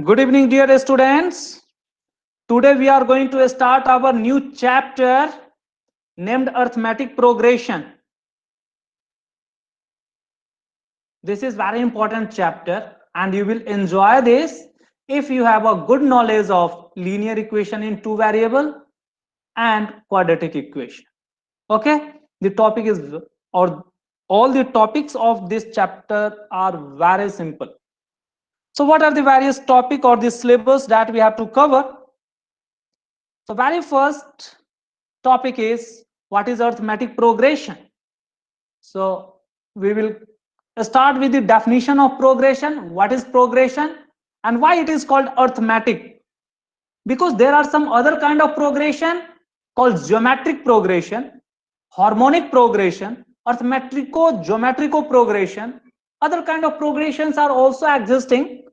Good evening, dear students. Today we are going to start our new chapter named Arithmetic Progression. This is very important chapter and you will enjoy this if you have a good knowledge of linear equation in two variable and quadratic equation. Okay, the topic is or all the topics of this chapter are very simple. So what are the various topic or the syllabus that we have to cover? So very first topic is what is arithmetic progression. So we will start with the definition of progression. What is progression and why it is called arithmetic? Because there are some other kind of progression called geometric progression, harmonic progression, arithmetico-geometrical progression. Other kind of progressions are also existing,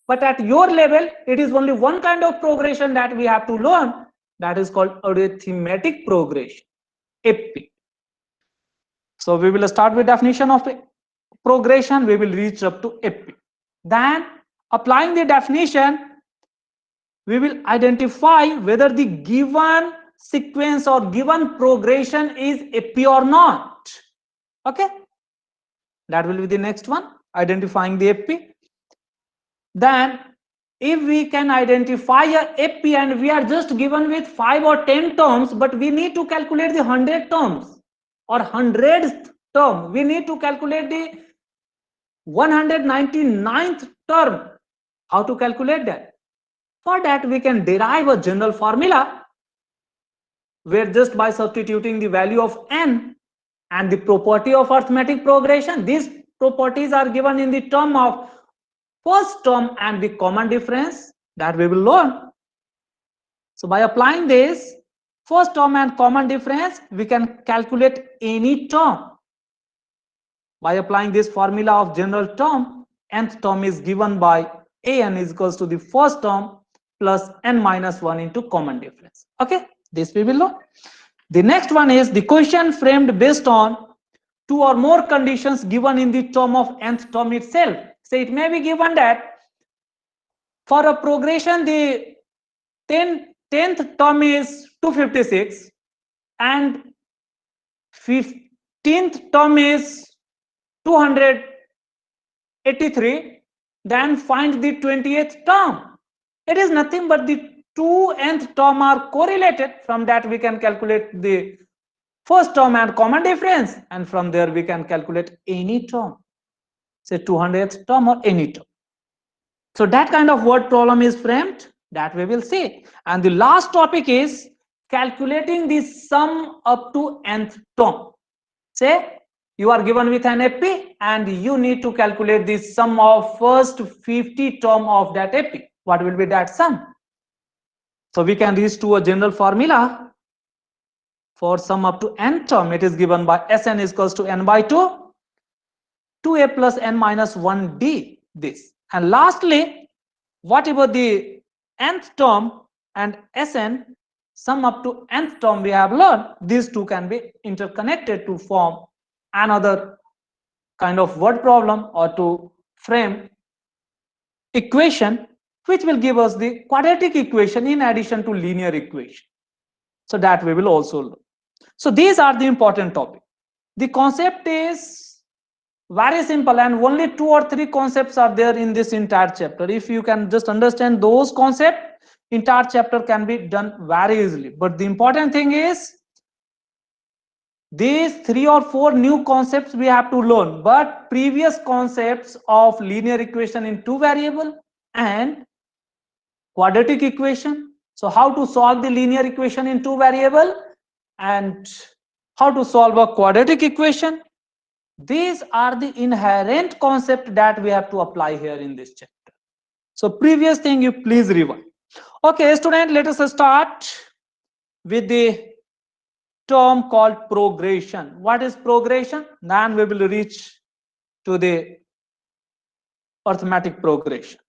but at your level it is only one kind of progression that we have to learn, that is called arithmetic progression, AP. So we will start with definition of progression. We will reach up to AP. Then applying the definition, we will identify whether the given sequence or given progression is AP or not. Okay, that will be the next one, identifying the AP. Then if we can identify a AP and we are just given with 5 or 10 terms, but we need to calculate the 100 terms or 100th term, we need to calculate the 199th term. How to calculate that? For that we can derive a general formula where just by substituting the value of n and the property of arithmetic progression, these properties are given in the term of first term and the common difference that we will learn. So by applying this first term and common difference, we can calculate any term. By applying this formula of general term, nth term is given by an is equals to the first term plus n minus 1 into common difference. Okay, this we will learn. The next one is the question framed based on two or more conditions given in the term of nth term itself. So it may be given that for a progression the 10th term is 256 and 15th term is 283, then find the 20th term. It is nothing but the 2nth term are correlated. From that we can calculate the first term and common difference, and from there we can calculate any term, say 200th term or any term. So that kind of word problem is framed, that we will see. And the last topic is calculating the sum up to nth term. Say you are given with an AP and you need to calculate the sum of first 50 term of that AP. What will be that sum? So we can reach to a general formula for sum up to n term. It is given by Sn is equals to n by 2, 2a plus n minus 1d, this. And lastly, whatever the nth term and Sn, sum up to nth term we have learned, these two can be interconnected to form another kind of word problem or to frame equation which will give us the quadratic equation in addition to linear equation. So that we will also learn. So these are the important topics. The concept is very simple and only 2 or 3 concepts are there in this entire chapter. If you can just understand those concepts, entire chapter can be done very easily. But the important thing is these 3 or 4 new concepts we have to learn, but previous concepts of linear equation in two variable and quadratic equation. So how to solve the linear equation in two variable and how to solve a quadratic equation, these are the inherent concept that we have to apply here in this chapter. So previous thing you please rewind. Okay student, let us start with the term called progression. What is progression? Then we will reach to the arithmetic progression.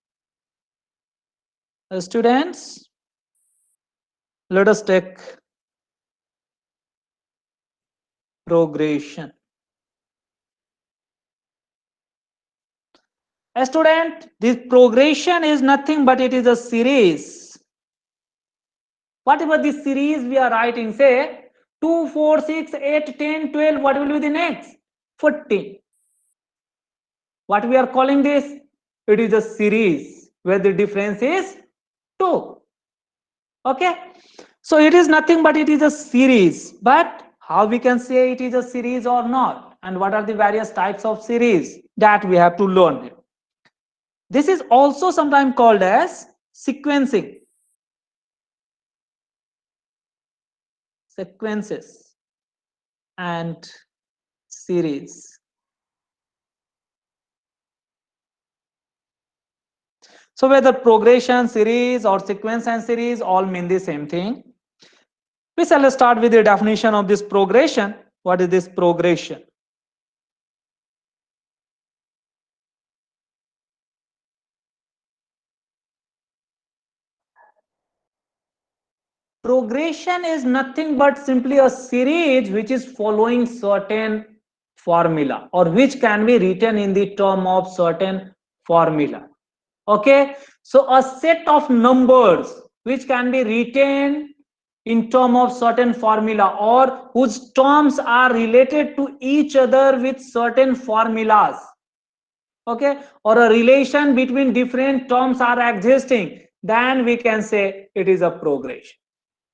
Students, let us take progression. A student, this progression is nothing but it is a series. Whatever the series we are writing, say 2, 4, 6, 8, 10, 12, what will be the next? 14. What we are calling this? It is a series where the difference is 2. Okay. So it is nothing but it is a series. But how we can say it is a series or not? And what are the various types of series that we have to learn? This is also sometimes called as sequencing. Sequences and series. So whether progression, series or sequence and series all mean the same thing. We shall start with the definition of this progression. What is this progression? Progression is nothing but simply a series which is following certain formula or which can be written in the term of certain formula. Okay, so a set of numbers which can be written in term of certain formula or whose terms are related to each other with certain formulas. Okay, or a relation between different terms are existing, then we can say it is a progression.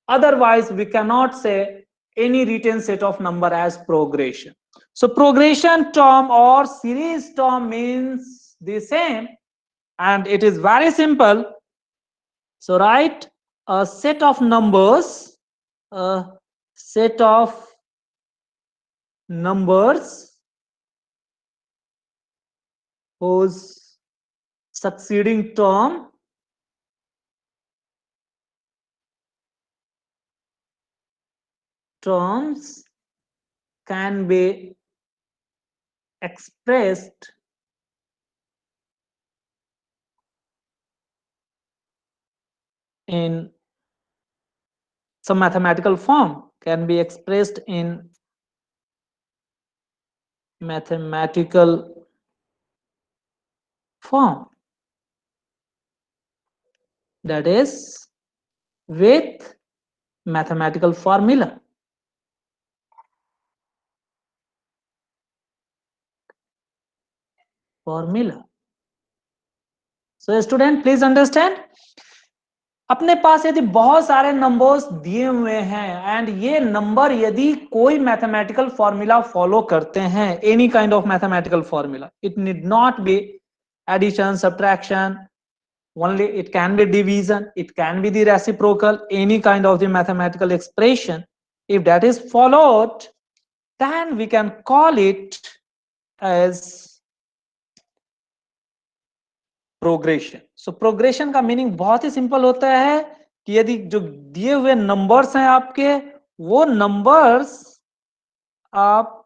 Otherwise we cannot say any written set of number as progression. So progression term or series term means the same, and it is very simple. So write a set of numbers, a set of numbers whose succeeding terms can be expressed in some mathematical form, can be expressed in mathematical form, that is with mathematical formula. So student, please understand, अपने पास यदि बहुत सारे numbers दिए हुए हैं and ये number यदि कोई मैथमेटिकल फॉर्मूला फॉलो करते हैं, any kind of mathematical formula, it need not be addition, subtraction, only it can be division, it can be the reciprocal, any kind of the mathematical expression. If that is followed, then we can call it as progression. So progression का meaning बहुत ही simple होता है कि यदि जो दिए हुए numbers हैं आपके, वो नंबर्स आप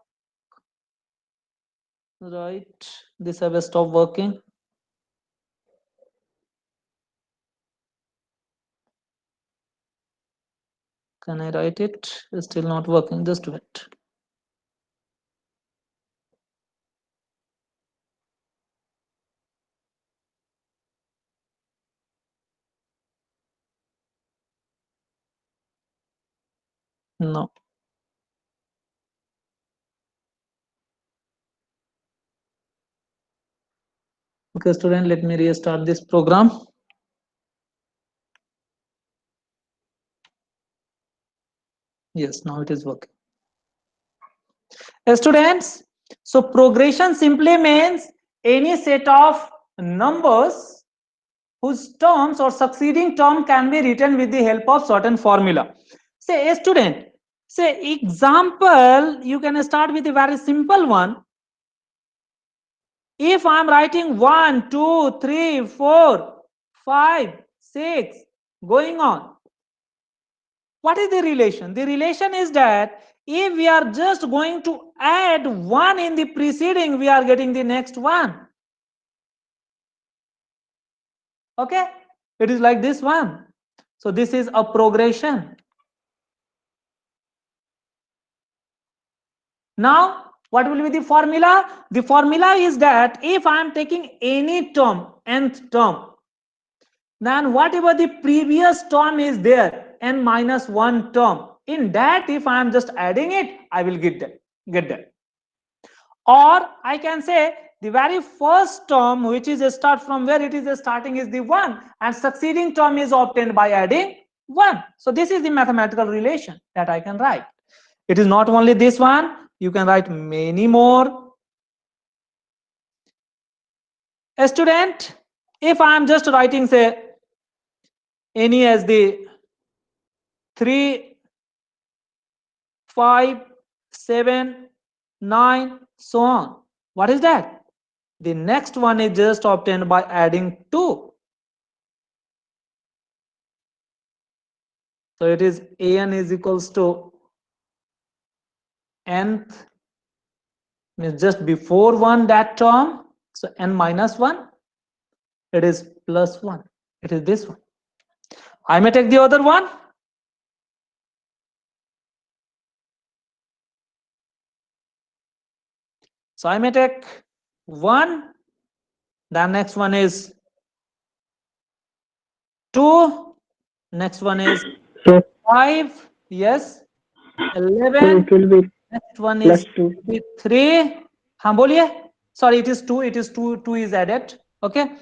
right this have stop working. Can I write it? It's still not working. Just wait. No. Okay, student, let me restart this program. Yes, now it is working. Students, so progression simply means any set of numbers whose terms or succeeding term can be written with the help of certain formula. Say a student, say example, you can start with a very simple one. If I am writing 1, 2, 3, 4, 5, 6, going on, what is the relation? The relation is that if we are just going to add 1 in the preceding, we are getting the next one. Okay, it is like this one. So this is a progression. Now What will be the formula? The formula is that if I am taking any term, nth term, then whatever the previous term is there, n minus 1 term, in that if I am just adding it, I will get that. Or I can say the very first term, which is a start from where it is a starting, is the 1, and succeeding term is obtained by adding 1. So this is the mathematical relation that I can write. It is not only this one, you can write many more. A student, if I am just writing say any as the 3, 5, 7, 9, so on, what is that? The next one is just obtained by adding 2. So it is an is equals to nth, means just before 1 that term, so n minus 1, it is plus 1, it is this one. I may take the other one. So I may take 1, then next one is 2, next one is So 5, yes, so 11, it will be next one plus is 2. 3. हाँ बोलिए, sorry, it is 2, it is 2, 2 is added. Okay,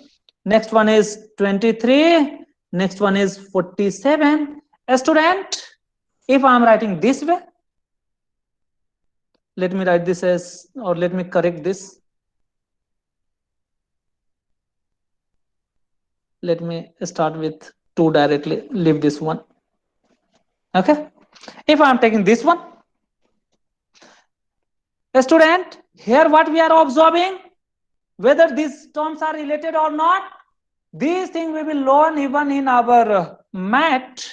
next one is 23, next one is 47. A student, if I am writing this way, let me write this as, or let me correct this. Let me start with 2 directly, leave this one. Okay, if I am taking this one, a student, here what we are observing, whether these terms are related or not, these things we will learn even in our math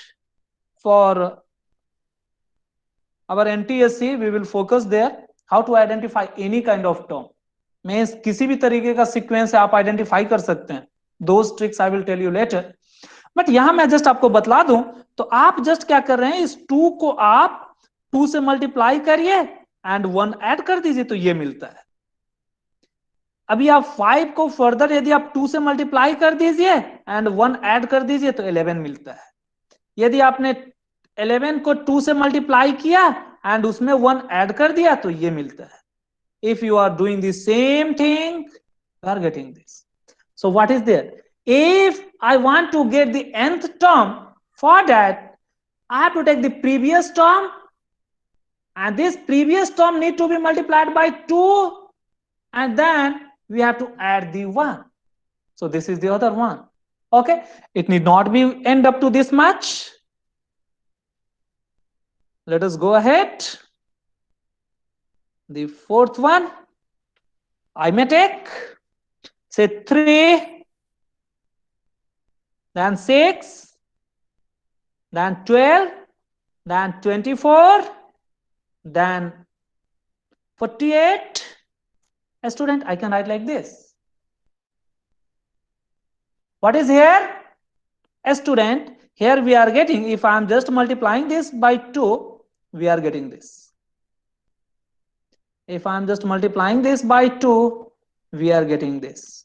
for our NTSC. We will focus there how to identify any kind of term. Means किसी भी तरीके का sequence आप identify कर सकते हैं. Those tricks I will tell you later. But यहां मैं जस्ट आपको बतला दूं, तो आप जस्ट क्या कर रहे हैं, इस 2 को आप 2 से मल्टीप्लाई करिए एंड 1 ऐड कर दीजिए तो ये मिलता है. अभी आप 5 को फर्दर यदि आप 2 से मल्टीप्लाई कर दीजिए एंड 1 ऐड कर दीजिए तो 11 मिलता है. यदि आपने 11 को 2 से मल्टीप्लाई किया एंड उसमें 1 ऐड कर दिया तो ये मिलता है. If you are doing the same thing, you are getting this. So what is there? If I want to get the nth term, for that I have to take the previous term, and this previous term need to be multiplied by 2, and then we have to add the 1. So this is the other one. Okay, it need not be end up to this much. Let us go ahead. The fourth one, I may take say 3, then 6, then 12, then 24, then 48. A student, I can write like this. What is here? A student, here we are getting, if I am just multiplying this by 2, we are getting this. If I am just multiplying this by 2, we are getting this.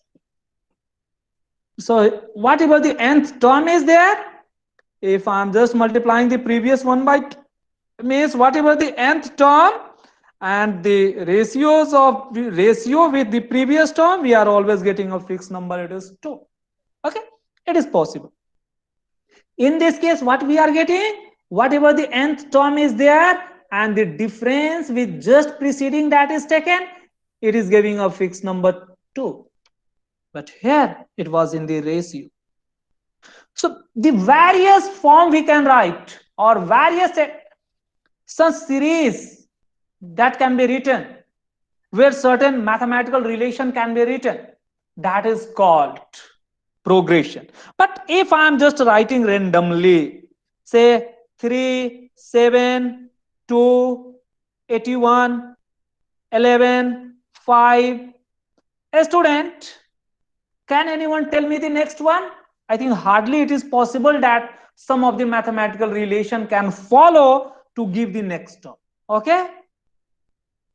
So whatever the nth term is there, if I am just multiplying the previous one by 2, means whatever the nth term and the ratios of the ratio with the previous term, we are always getting a fixed number, it is 2. Okay, it is possible. In this case, what we are getting, whatever the nth term is there and the difference with just preceding that is taken, it is giving a fixed number 2. But here it was in the ratio. So the various form we can write, or various such series that can be written, where certain mathematical relation can be written, that is called progression. But if I am just writing randomly, say 3, 7, 2, 81, 11, 5, a student, can anyone tell me the next one? I think hardly it is possible that some of the mathematical relation can follow to give the next term. Okay,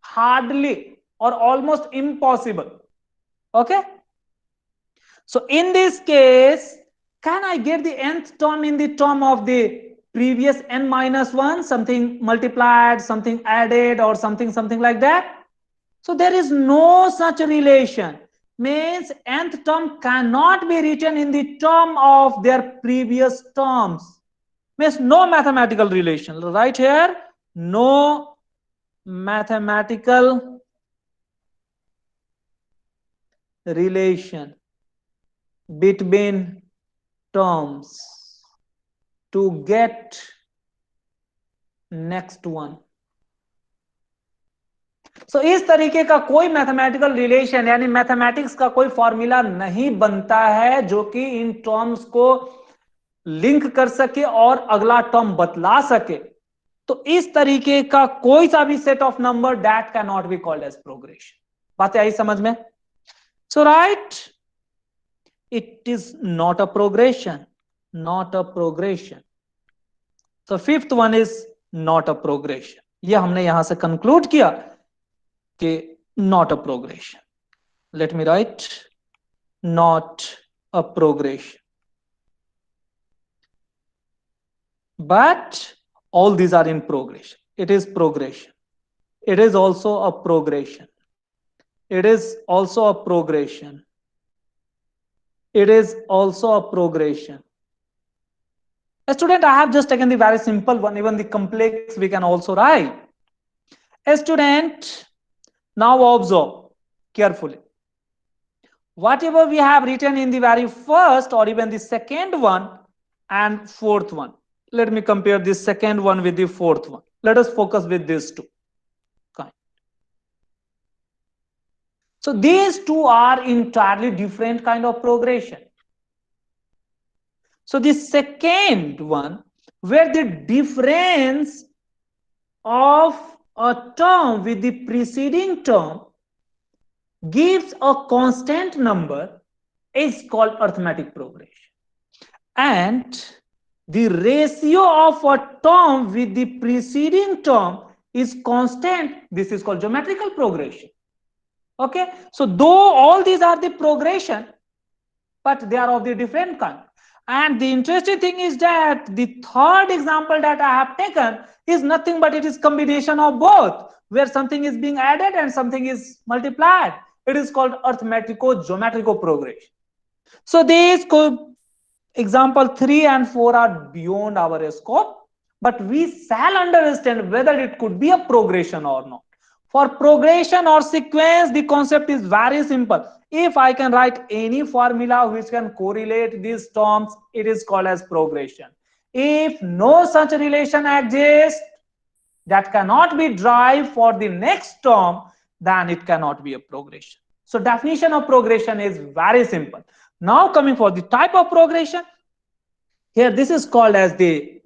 hardly or almost impossible. Okay, so in this case, can I get the nth term in the term of the previous n minus 1, something multiplied, something added, or something like that? So there is no such relation. Means nth term cannot be written in the term of their previous terms. Means no mathematical relation. Right here, no mathematical relation between terms to get next one. So इस तरीके का कोई mathematical relation यानी mathematics का कोई formula नहीं बनता है जो कि इन टर्म्स को लिंक कर सके और अगला टर्म बतला सके. तो इस तरीके का कोई सा भी set of number that can not be called as progression. बात आई समझ में? So right, it is not a progression, not a progression. So fifth one is not a progression. ये हमने यहां से कंक्लूड किया कि not a progression. Let me write not a progression. But all these are in progression. It is progression. It is also a progression. It is also a progression. It is also a progression. A student, I have just taken the very simple one, even the complex we can also write. A student, now observe carefully. Whatever we have written in the very first or even the second one and fourth one. Let me compare the second one with the fourth one. Let us focus with these two. So these two are entirely different kind of progression. So the second one, where the difference of a term with the preceding term gives a constant number, is called arithmetic progression. And the ratio of a term with the preceding term is constant, this is called geometrical progression. Okay, so though all these are the progression, but they are of the different kind. And the interesting thing is that the third example that I have taken is nothing but it is combination of both, where something is being added and something is multiplied. It is called arithmetico-geometrical progression. So these example 3 and 4 are beyond our scope, but we shall understand whether it could be a progression or not. For progression or sequence, the concept is very simple. If I can write any formula which can correlate these terms, it is called as progression. If no such relation exists that cannot be derived for the next term, then it cannot be a progression. So definition of progression is very simple. Now coming for the type of progression, here this is called as the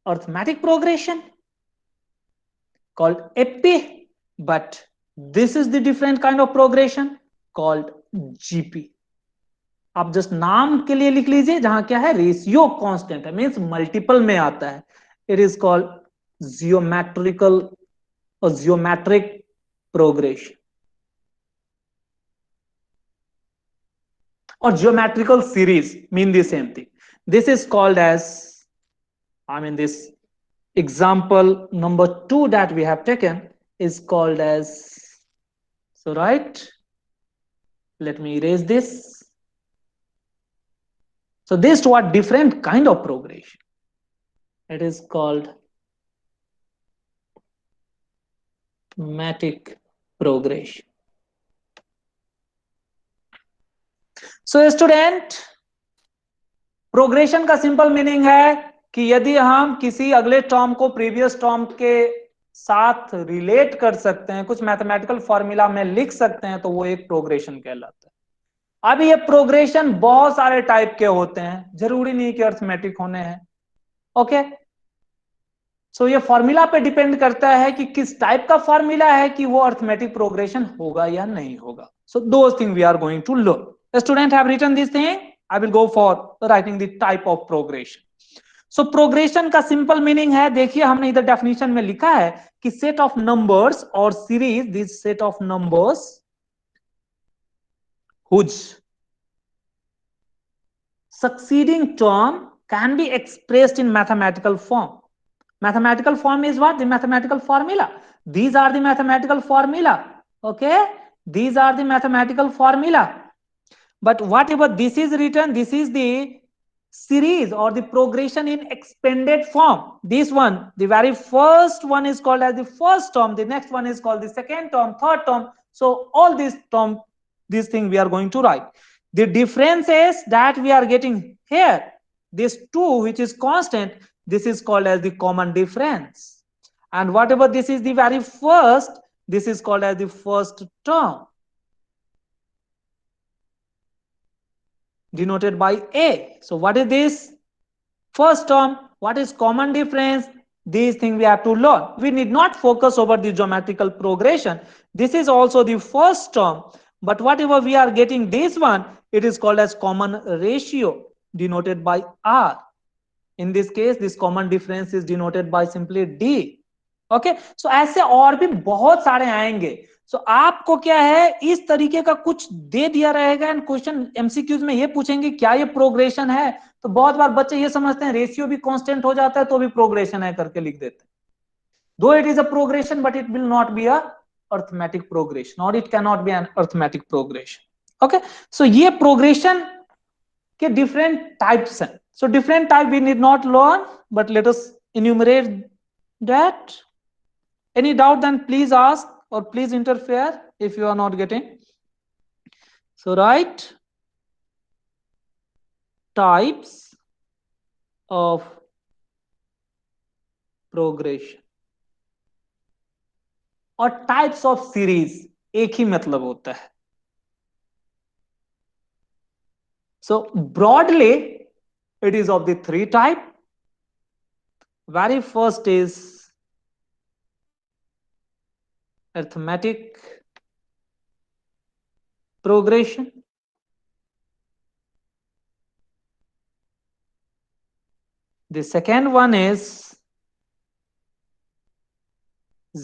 arithmetic progression, called AP, but this is the different kind of progression called GP. आप just नाम के लिए लिख लीजिए, जहां क्या है ratio constant है, मींस मल्टीपल में आता है. इट इज कॉल्ड जियोमेट्रिकल और geometric progression or geometrical series mean the same thing. This is called as, I mean, this example number 2 that we have taken is called as, so right, let me erase this. So these two are different kind of progression. It is called matic progression. So student, progression का simple meaning है कि यदि हम किसी अगले term को previous term के साथ रिलेट कर सकते हैं, कुछ मैथमेटिकल फॉर्मूला में लिख सकते हैं, तो वो एक प्रोग्रेशन कहलाता है. अब ये प्रोग्रेशन बहुत सारे टाइप के होते हैं, जरूरी नहीं कि अर्थमेटिक होने हैं. ओके, सो ये फॉर्मूला पे डिपेंड करता है कि किस टाइप का फॉर्मूला है कि वो अर्थमेटिक प्रोग्रेशन होगा या नहीं होगा. So those thing we are going to learn. Student have written this thing. I will go for writing the type of progression. So progression का सिंपल मीनिंग है, देखिए हमने इधर डेफिनेशन में लिखा है कि सेट ऑफ नंबर्स और series, this set of numbers whose succeeding term can be expressed in mathematical form. Mathematical form is what? The mathematical formula. These are the mathematical formula. Okay, these are the mathematical formula. But whatever this is written, this is the series or the progression in expanded form. This one, the very first one is called as the first term, the next one is called the second term, third term. So all these term, this thing we are going to write. The difference is that we are getting here this 2 which is constant, this is called as the common difference, and whatever this is the very first, this is called as the first term, denoted by A. So what is this? First term. What is common difference? These things we have to learn. We need not focus over the geometrical progression. This is also the first term. But whatever we are getting this one, it is called as common ratio, denoted by R. In this case, this common difference is denoted by simply D. Okay, so ऐसे और भी बहुत सारे आएंगे. सो आपको क्या है, इस तरीके का कुछ दे दिया रहेगा एंड क्वेश्चन एमसीक्यूज में ये पूछेंगे क्या ये प्रोग्रेशन है, तो बहुत बार बच्चे ये समझते हैं रेशियो भी कांस्टेंट हो जाता है तो भी प्रोग्रेशन है करके लिख देते हैं. Though it is a progression but it will not be a arithmetic progression और it can not be an arithmetic progression. Okay, so ये प्रोग्रेशन के डिफरेंट टाइप्स हैं. So different type we need not learn but let us enumerate that. Any doubt, then please ask or please interfere if you are not getting. So write types of progression और types of series एक ही मतलब होता है. So broadly it is of the 3 type. Very first is arithmetic progression. The second one is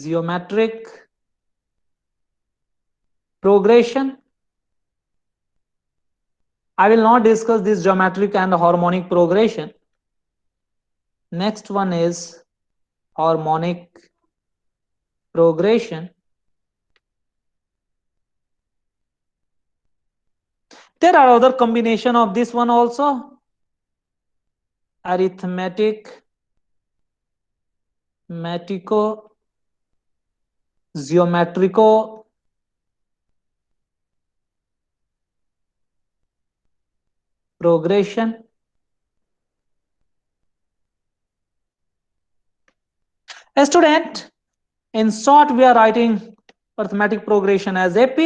geometric progression. I will not discuss this geometric and harmonic progression. Next one is harmonic progression. There are other combination of this one also. Arithmetic, matico, geometrico, progression. A student, in short, we are writing arithmetic progression as AP,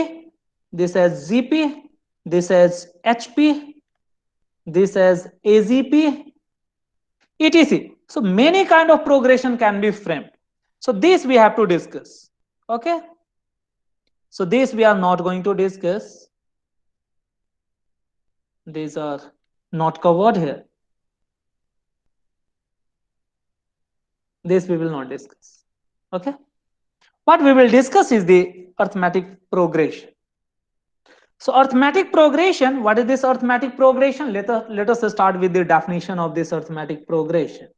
this as GP, this as HP, this as AZP, etc. So many kind of progression can be framed. So this we have to discuss. Okay, so this we are not going to discuss. These are not covered here. This we will not discuss. Okay, what we will discuss is the arithmetic progression. So arithmetic progression, what is this arithmetic progression? Let us start with the definition of this arithmetic progression.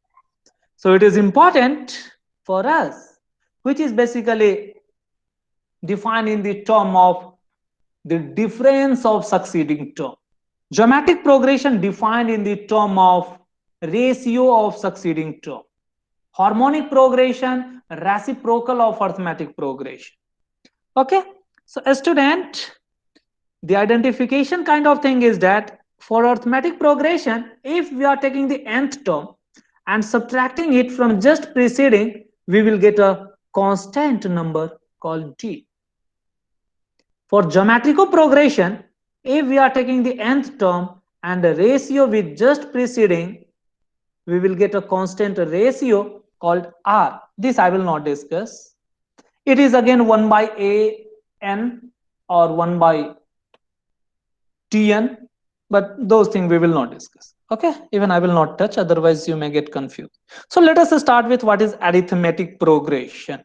So it is important for us, which is basically defined in the term of the difference of succeeding term. Geometric progression defined in the term of ratio of succeeding term. Harmonic progression, reciprocal of arithmetic progression. Okay, so a student, the identification kind of thing is that for arithmetic progression, if we are taking the nth term and subtracting it from just preceding, we will get a constant number called d. For geometrical progression, if we are taking the nth term and the ratio with just preceding, we will get a constant ratio called r. This I will not discuss. It is again 1 by a n or 1 by tn. but those things we will not discuss. Okay, even I will not touch, otherwise you may get confused. So let us start with what is arithmetic progression.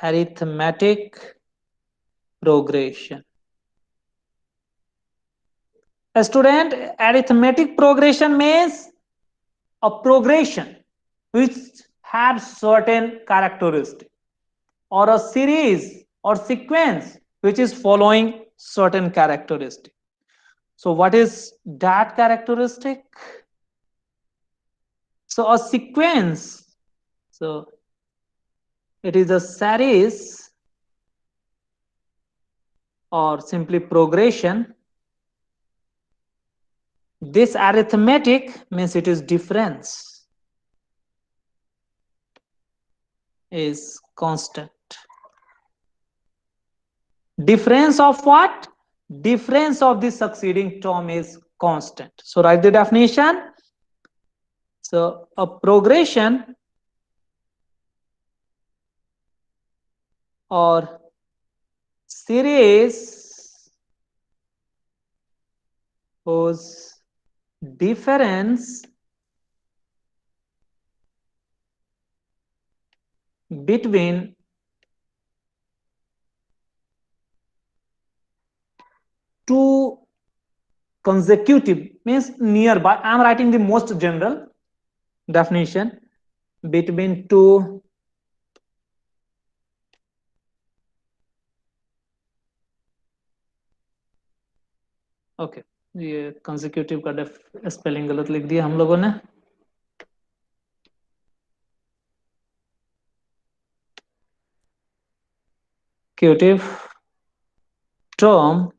Arithmetic progression. A student, arithmetic progression means a progression which has certain characteristics, or a series or sequence which is following certain characteristic. So what is that characteristic? So a sequence, so it is a series or simply progression. This arithmetic means it is difference is constant. Difference of what? Difference of the succeeding term is constant. So write the definition. So a progression or series whose difference between two consecutive means nearby. I am writing the most general definition. Between two okay ये consecutive का spelling गलत लिख दिया हम लोगों ने consecutive term,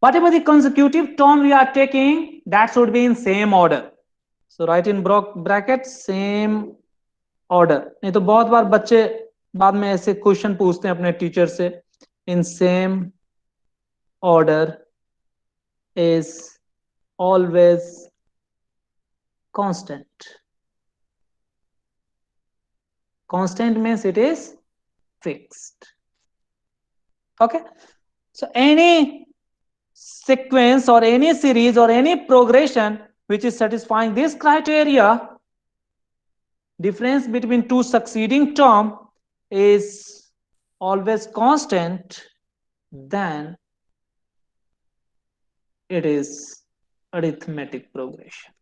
whatever the consecutive term we are taking, that should be in same order. So write in bracket same order. नहीं तो बहुत बार बच्चे बाद में ऐसे क्वेश्चन पूछते हैं अपने टीचर से. In same order is always constant. Constant means it is fixed. Okay, so any sequence or any series or any progression which is satisfying this criteria, difference between two succeeding term is always constant, then it is arithmetic progression.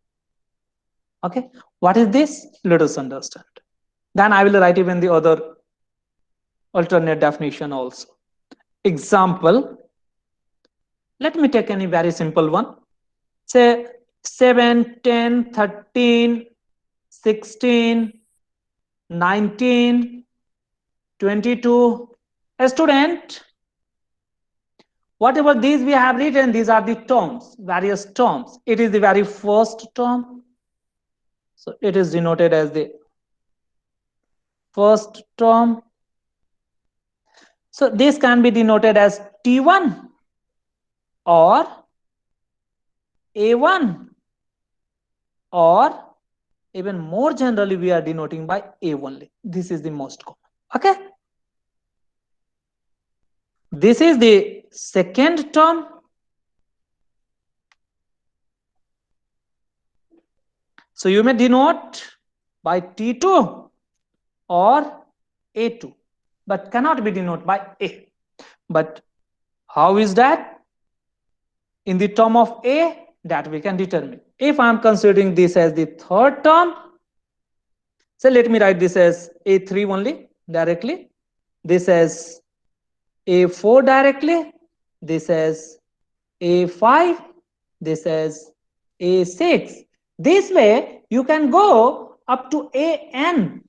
Okay, what is this? Let us understand. Then I will write even the other alternate definition also. Example, let me take any very simple one. Say 7, 10, 13, 16, 19, 22. A student, whatever these we have written, these are the terms, various terms. It is the very first term. So it is denoted as the first term. So this can be denoted as T1 or A1, or even more generally we are denoting by A only. This is the most common. Okay, this is the second term. So you may denote by T2 or A2, but cannot be denoted by A. But how is that? In the term of A, that we can determine. If I am considering this as the third term, so let me write this as A3 only directly, this as A4 directly, this as A5, this as A6. This way you can go up to AN,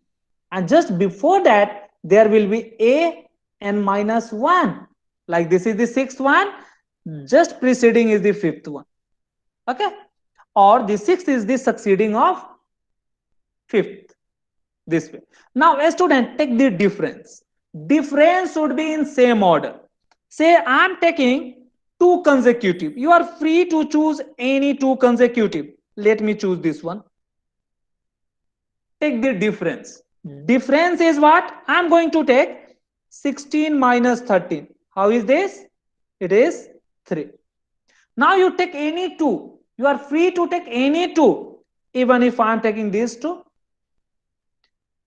and just before that there will be AN minus 1. Like this is the sixth one, just preceding is the fifth one. Okay, or the sixth is the succeeding of fifth. this way. Now a student, take the difference. Difference should be in same order. Say I am taking two consecutive. You are free to choose any two consecutive. Let me choose this one. Take the difference. Difference is what? I am going to take 16 minus 13. How is this? It is 3. Now you take any two. You are free to take any two. Even if I am taking these two.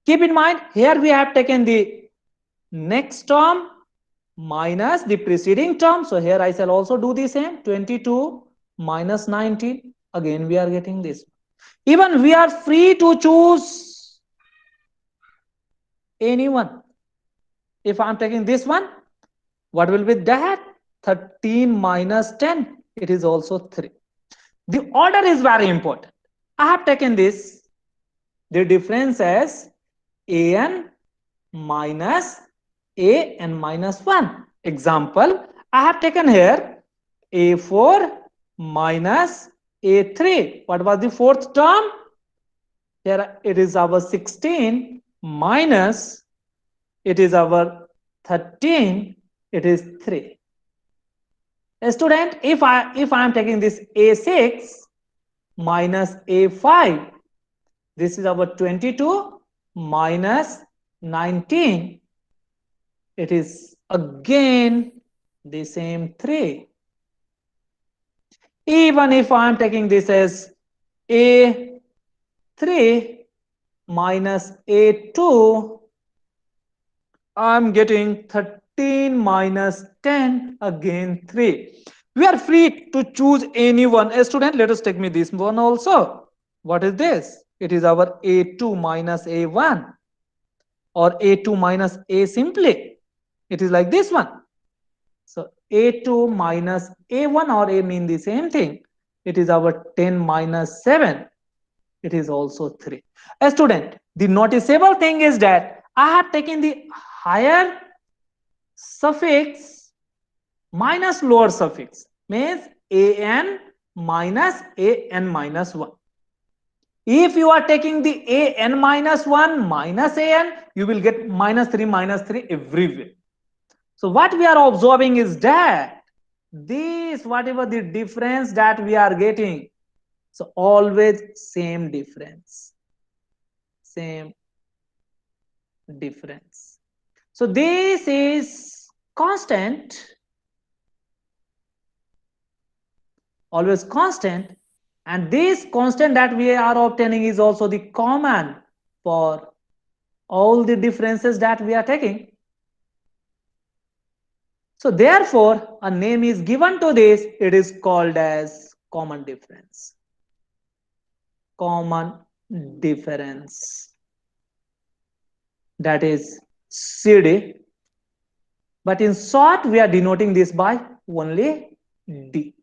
Keep in mind, here we have taken the next term minus the preceding term. So here I shall also do the same. 22 minus 19. Again we are getting this. Even we are free to choose anyone. If I am taking this one, what will be that? 13 minus 10. It is also 3. The order is very important. I have taken this. The difference as an minus an minus 1. Example, I have taken here a4 minus a3. What was the fourth term? Here it is our 16 minus, it is our 13, it is 3. A student, if I am taking this a6 minus a5, this is our 22 minus 19, it is again the same 3. Even if I am taking this as a3 minus a2, I am getting 13 minus 10, again 3. We are free to choose any one. A student, let us take me this one also. What is this? It is our a2 minus a1 or a2 minus a simply. It is like this one. So a2 minus a1 or a mean the same thing. It is our 10 minus 7. It is also 3. A student, the noticeable thing is that I have taken the higher suffix minus lower suffix, means an minus 1. If you are taking the an minus 1 minus an, you will get minus 3 everywhere. So what we are observing is that this, whatever the difference that we are getting, so always same difference. Same difference. So this is constant, always constant, and this constant that we are obtaining is also the common for all the differences that we are taking. So therefore a name is given to this. It is called as common difference. Common difference, that is CD, but in short we are denoting this by only D.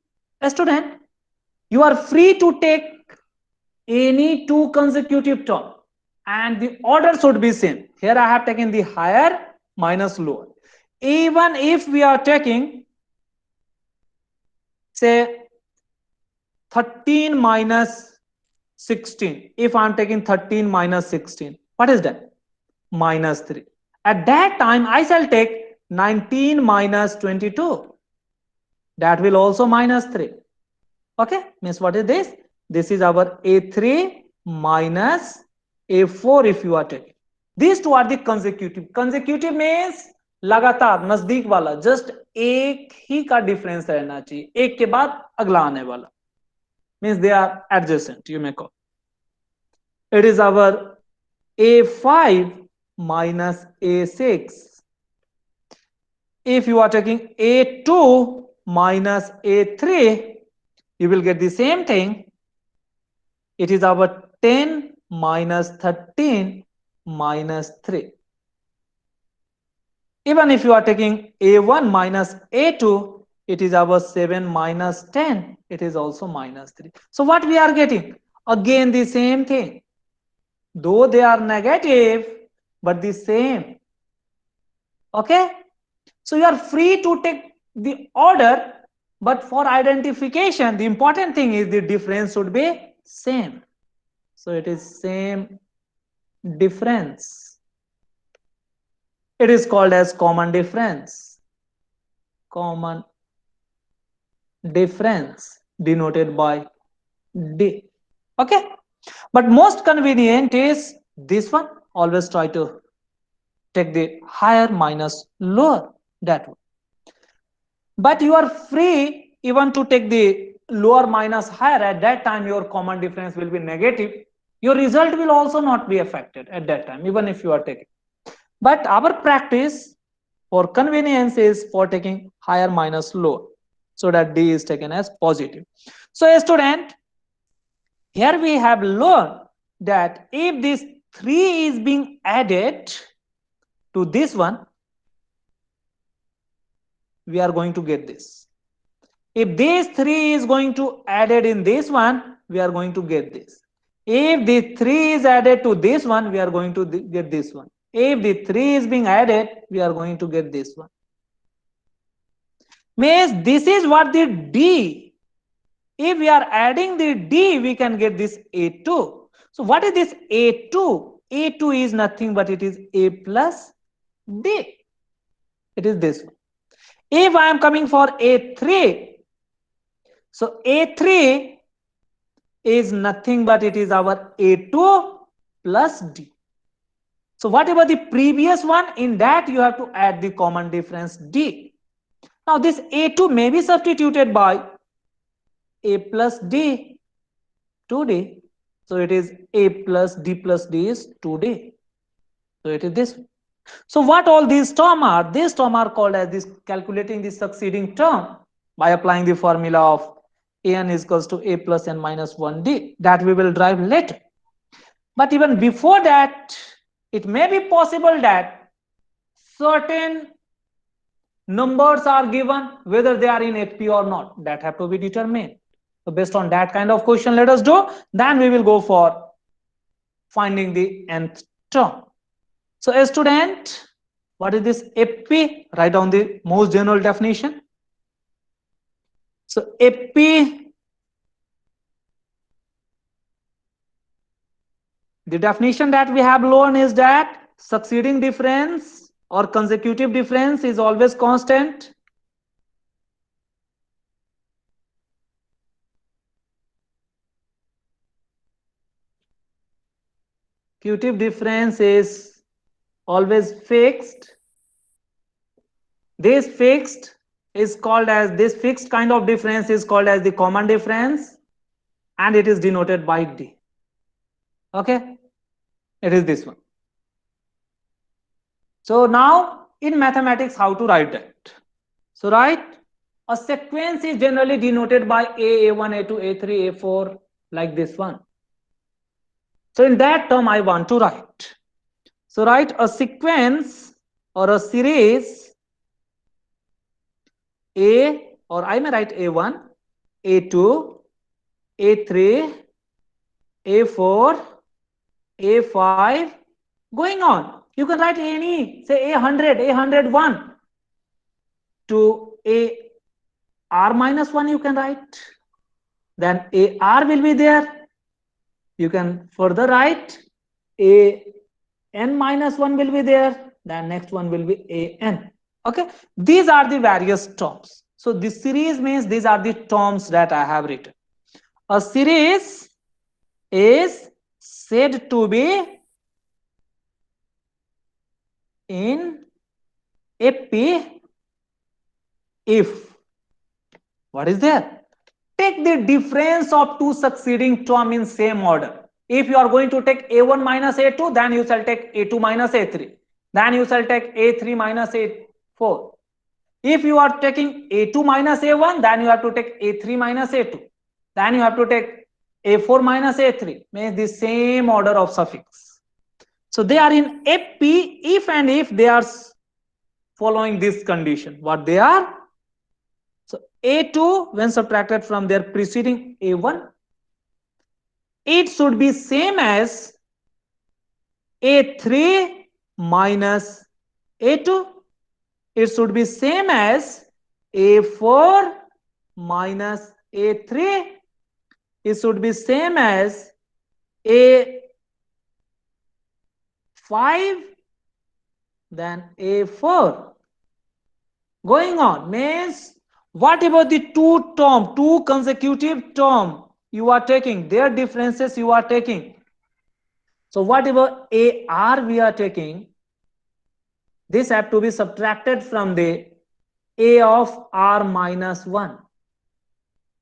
A student, you are free to take any two consecutive term and the order should be same. Here I have taken the higher minus lower. Even if we are taking say 13 minus 16, if I am taking 13 minus 16, what is that? Minus 3. At that time I shall take 19 minus 22. That will also minus 3. Okay, means what is this? This is our a3 minus a4 if you are taking. These two are the consecutive. Consecutive means लगातार, नजदीक वाला, just एक ही का difference रहना चाहिए, एक के बाद अगला आने वाला, means they are adjacent, you may call. It is our a5 minus a6. If you are taking a2 minus a3, you will get the same thing. It is our 10 minus 13 minus 3. Even if you are taking a1 minus a2, it is our 7 minus 10. It is also minus 3. So what we are getting? Again the same thing. Though they are negative, but the same. Okay? So you are free to take the order, but for identification, the important thing is the difference should be same. So it is same difference. It is called as common difference. Common difference denoted by D. Okay. But most convenient is this one. Always try to take the higher minus lower, that one. But you are free even to take the lower minus higher. At that time your common difference will be negative. Your result will also not be affected at that time, even if you are taking. But our practice for convenience is for taking higher minus lower, so that D is taken as positive. So a student, here we have learned that if this 3 is being added to this one, we are going to get this. If this 3 is going to added in this one, we are going to get this. If the 3 is added to this one, we are going to get this one. If the 3 is being added, we are going to get this one. Means this is what the D. If we are adding the D, we can get this A2. So what is this A2? A2 is nothing but it is A plus D. It is this one. If I am coming for A3, so A3 is nothing but it is our A2 plus D. So whatever the previous one, in that you have to add the common difference D. Now this A2 may be substituted by A plus D, 2D. So it is A plus D is 2D. So it is this. So what all these terms are? These terms are called as this calculating the succeeding term by applying the formula of an is equals to a plus n minus 1d, that we will drive later. But even before that, it may be possible that certain numbers are given, whether they are in FP or not, that have to be determined. So based on that kind of question, let us do, then we will go for finding the nth term. So a student, what is this FP? Write down the most general definition. So FP, the definition that we have learned is that succeeding difference or consecutive difference is always constant. Consecutive difference is always fixed. This fixed is called as, this fixed kind of difference is called as the common difference, and it is denoted by D. Okay, it is this one. So now in mathematics, how to write that? So write, a sequence is generally denoted by A1, A2, A3, A4, like this one. So in that term I want to write. So write a sequence or a series A, or I may write A1, A2, A3, A4, A5, going on. You can write any, say A100, A101 to AR minus 1 you can write. Then AR will be there. You can further write AN minus 1 will be there. Then next one will be AN. Okay, these are the various terms. So this series means these are the terms that I have written. A series is said to be in FP if, what is there? Take the difference of two succeeding terms in same order. If you are going to take A1 minus A2, then you shall take A2 minus A3. Then you shall take A3 minus A4. If you are taking A2 minus A1, then you have to take A3 minus A2. Then you have to take A4 minus A3. Means the same order of suffix. So they are in FP if and if they are following this condition. What they are? So A2 when subtracted from their preceding A1, it should be same as A3 minus A2. It should be same as A4 minus A3. It should be same as A 5, then A4. Going on means, what about the two consecutive term you are taking, their differences you are taking? So what about AR we are taking? This have to be subtracted from the A of R minus 1.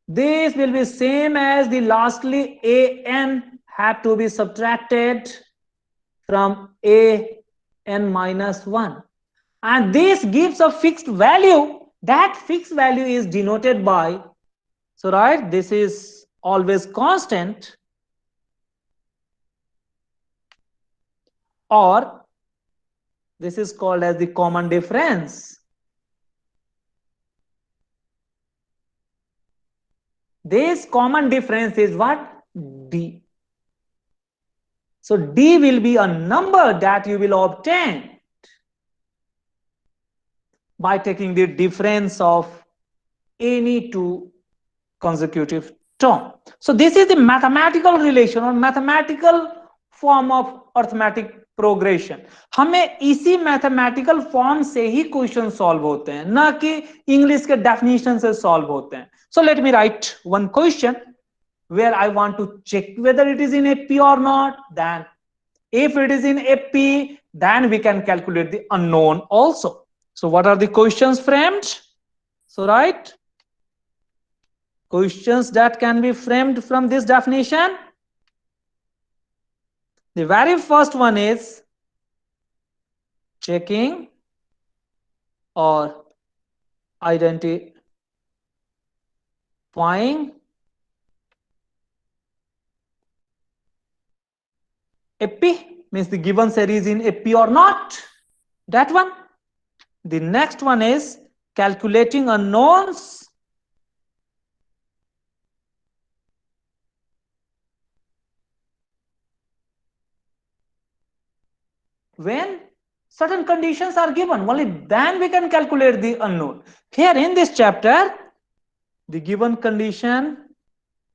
This will be same as the lastly AN have to be subtracted from AN minus 1. And this gives a fixed value. That fixed value is denoted by, so right, this is always constant, or this is called as the common difference. This common difference is what? D. So D will be a number that you will obtain by taking the difference of any two consecutive term. So this is the mathematical relation or mathematical form of arithmetic progression. हमें इसी mathematical form से ही question solve होते हैं, ना कि English के definition से solve होते हैं. सो let me right one question where I want to check whether it is in AP or not. Then if it is in AP, then we can calculate the unknown also. So what are the questions framed? So right, questions that can be framed from this definition. The very first one is checking or identifying AP, means the given series in AP or not. That one. The next one is calculating unknowns. When certain conditions are given, only then we can calculate the unknown. Here in this chapter, the given condition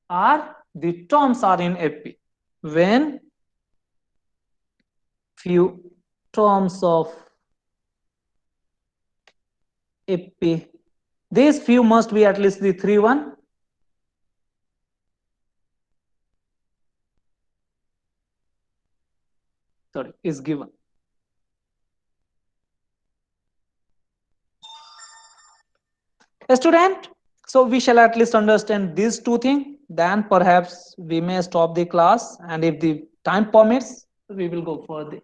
are the terms are in AP. When few terms of AP, these few must be at least the 3 1. Sorry, is given. A student, so we shall at least understand these two things, then perhaps we may stop the class, and if the time permits, we will go for the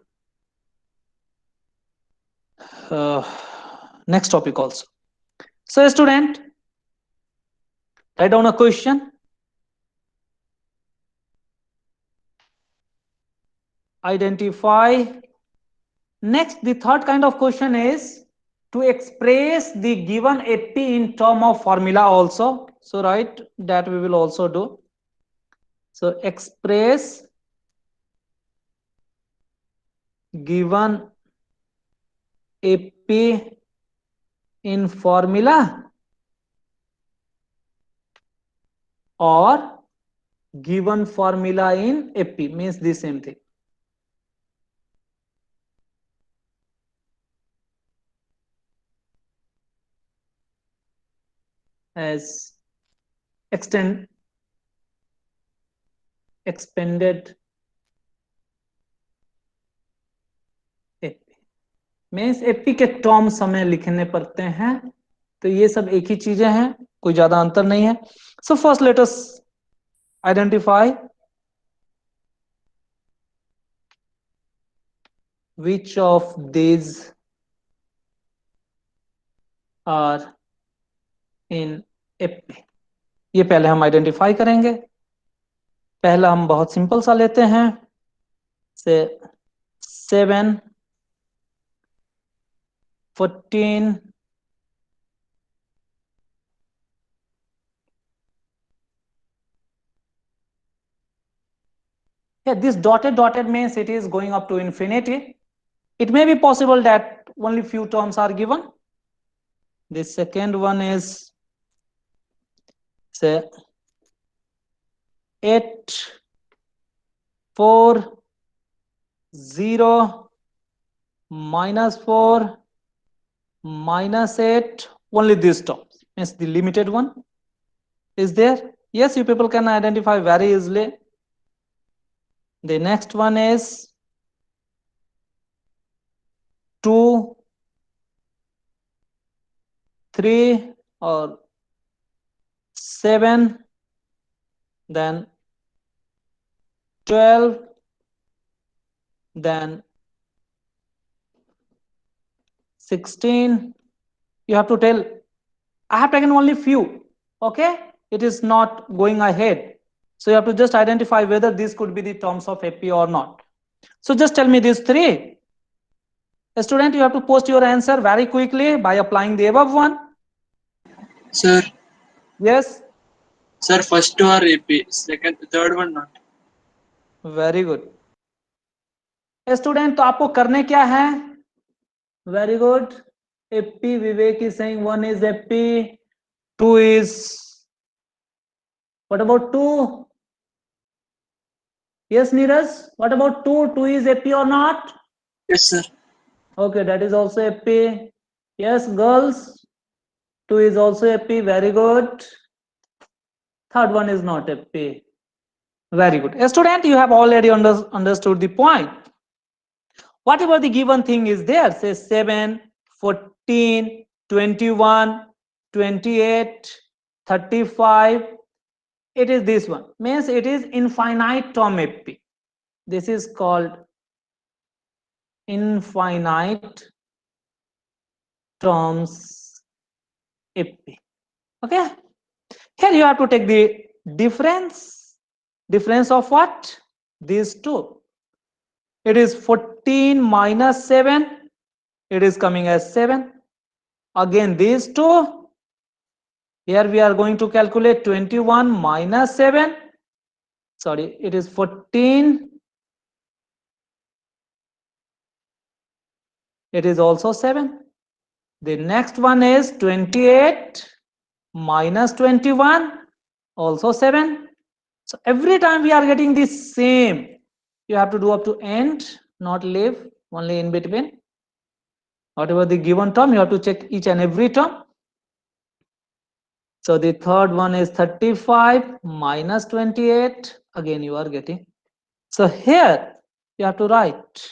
next topic also. So a student, write down a question, identify. Next, the third kind of question is to express the given AP in term of formula also. So right, that we will also do. So express given AP in formula or given formula in AP, means the same thing. As expanded AP, means AP के terms हमें लिखने पड़ते हैं. तो ये सब एक ही चीजें हैं, कोई ज्यादा अंतर नहीं है. So first let us identify which of these are in AP. ये पहले हम आइडेंटिफाई करेंगे. पहला हम बहुत सिंपल सा लेते हैं, से 7 14 yeah, this dotted means it is going up to infinity. It may be possible that only few terms are given. The second one is say 8 4 0 -4, -8, only these terms means the limited one is there. Yes, you people can identify very easily. The next one is 2, 3 or 7, then 12, then 16. You have to tell, I have taken only few, okay? It is not going ahead. So you have to just identify whether these could be the terms of AP or not. So just tell me these three. A student, you have to post your answer very quickly by applying the above one. Sir, Yes, sir, first two are AP, second, third one not. very good. A student, तो आपको करने क्या है? Very good. AP, Vivek is saying one is AP, two is, what about two? Yes, Neeraj, what about two? Two is AP or not? Yes, sir. Okay, that is also AP. Yes, girls, two is also AP, very good. Third one is not AP. Very good. A student, you have already understood the point. Whatever the given thing is there, say 7, 14, 21, 28, 35, it is this one. Means it is infinite term AP. This is called infinite terms AP. Okay. Here you have to take the difference. Difference of what? These two. It is 14 minus 7. It is coming as 7. Again, these two. Here we are going to calculate 21 minus 7. Sorry, it is 14. It is also 7. The next one is 28 minus 21, also 7. So every time we are getting the same, you have to do up to end, not leave, only in between. Whatever the given term, you have to check each and every term. So the third one is 35 minus 28. Again, you are getting. So here you have to write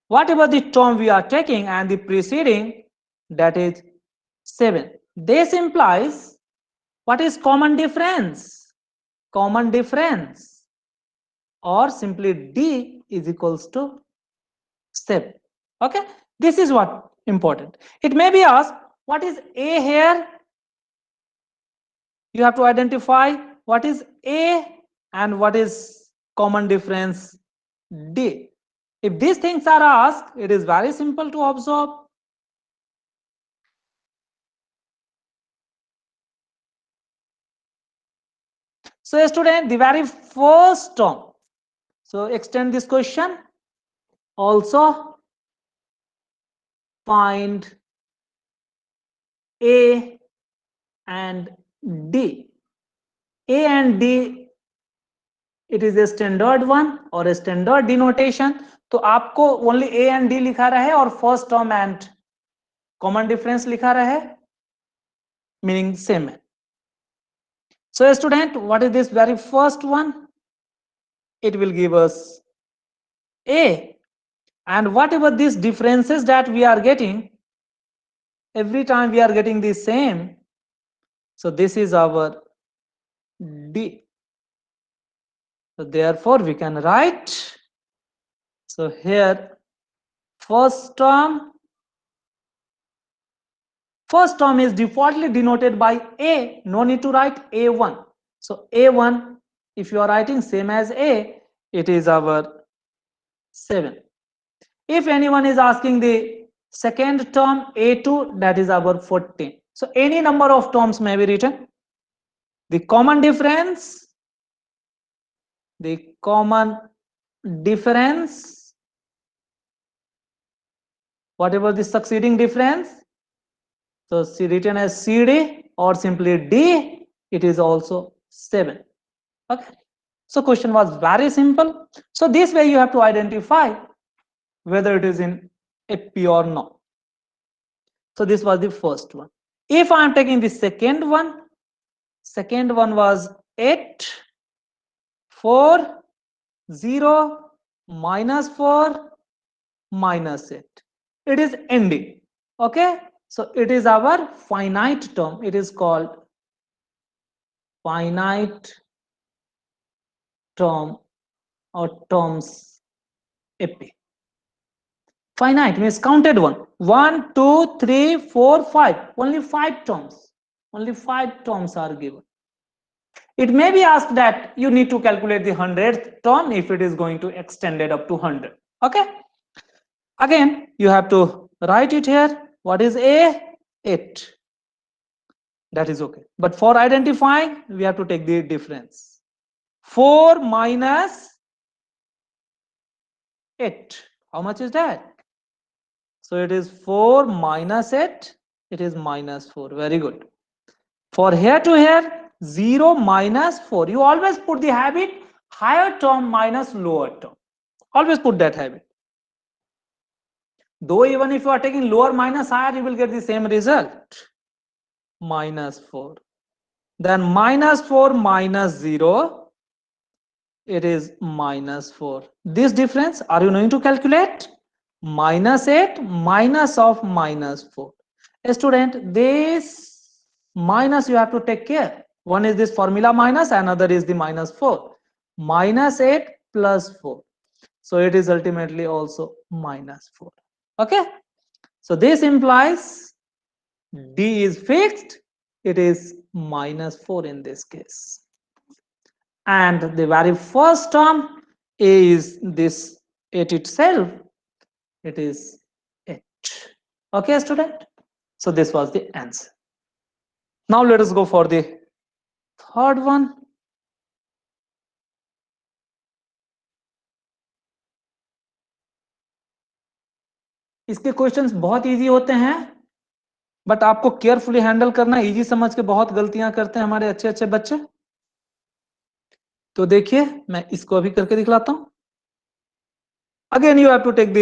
whatever the term we are taking and the preceding, that is 7. This implies what is common difference? Common difference, or simply D is equals to 7. Okay, this is what important. It may be asked, what is A here? You have to identify what is A and what is common difference D. If these things are asked, it is very simple to observe. So student, the very first term. So extend this question. Also find A and D. A and D, it is a standard one or a standard denotation. तो आपको only A and D लिखा रहे और first term and common difference लिखा रहे, meaning same. So student, what is this very first one? It will give us A, and whatever these differences that we are getting, every time we are getting the same, so this is our D. So therefore we can write, so here first term is defaultly denoted by A, no need to write A1. So A1, if you are writing same as A, it is our 7. If anyone is asking the second term A2, that is our 14. So any number of terms may be written. The common difference, whatever the succeeding difference, so written as CD or simply D, it is also 7. Okay. So question was very simple. So this way you have to identify whether it is in AP or not. So this was the first one. If I am taking the second one was 8, 4, 0, -4, -8. It is ending. Okay. So it is our finite term. It is called finite term or terms AP. Finite means counted one. 1, 2, 3, 4, 5. Only 5 terms. Only 5 terms are given. It may be asked that you need to calculate the 100th term if it is going to extend it up to 100. Okay. Again, you have to write it here. What is A? 8. That is okay. But for identifying, we have to take the difference. 4 minus 8. How much is that? So it is 4 minus 8. It is -4. Very good. For here to here, 0 minus 4. You always put the habit higher term minus lower term. Always put that habit. Though even if you are taking lower minus higher, you will get the same result. -4. Then -4 minus 0. It is -4. This difference, are you going to calculate? -8 minus of -4. Student, this minus you have to take care. One is this formula minus, another is the -4. -8 plus 4. So it is ultimately also -4. Okay. So this implies D is fixed. It is -4 in this case. And the very first term A is this 8 itself. It is 8. Okay, student. So this was the answer. Now let us go for the third one. इसके questions बहुत easy होते हैं, but आपको carefully handle करना, easy समझ के बहुत गलतियां करते हैं हमारे अच्छे अच्छे बच्चे. तो देखिए मैं इसको अभी करके दिखलाता हूं. Again you have to take the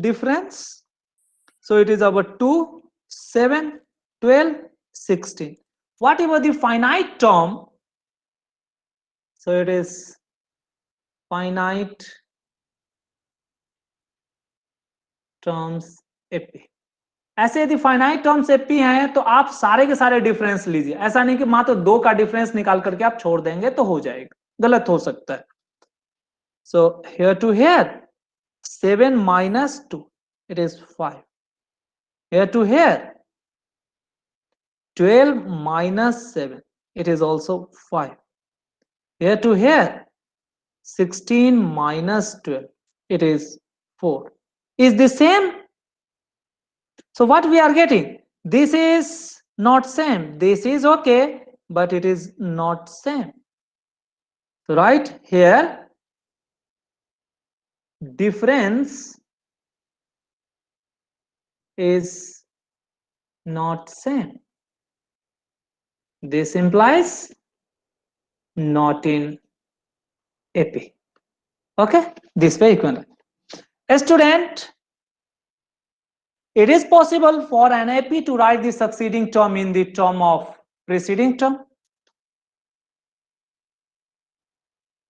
difference. So it is our 2, 7, 12, 16. Whatever the finite term, so it is finite terms AP. ऐसे यदि फाइनाइट टर्म्स एपी हैं तो आप सारे के सारे डिफरेंस लीजिए. ऐसा नहीं कि मात्र 2 का डिफरेंस निकाल करके आप छोड़ देंगे तो हो जाएगा, गलत हो सकता है. So here to here 7 minus 2, it is 5. Here to here 12 minus 7, it is also 5. Here to here 16 minus 12, it is 4. Is the same? So what we are getting? This is not same. This is okay, but it is not same. So right here, difference is not same. This implies not in AP. Okay, this way you can write. A student, it is possible for an AP to write the succeeding term in the term of preceding term.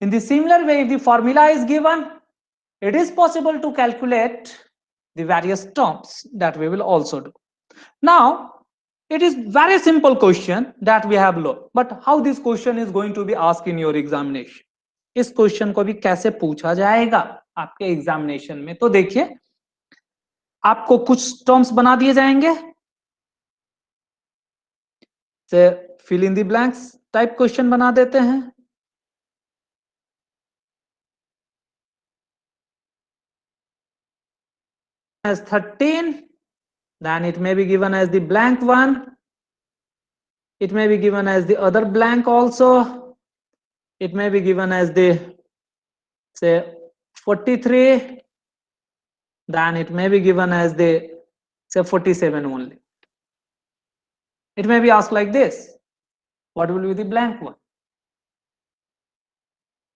In the similar way, if the formula is given, it is possible to calculate the various terms. That we will also do. Now, it is very simple question that we have learned, but how this question is going to be asked in your examination? इस question को भी कैसे पूछा जाएगा आपके examination में? तो देखिए, आपको कुछ टर्म्स बना दिए जाएंगे, से fill in the blanks type question बना देते हैं. As 13, then it may be given as the blank one. It may be given as the other blank also. It may be given as the, say, 43. Then it may be given as the, say, 47 only. It may be asked like this. What will be the blank one?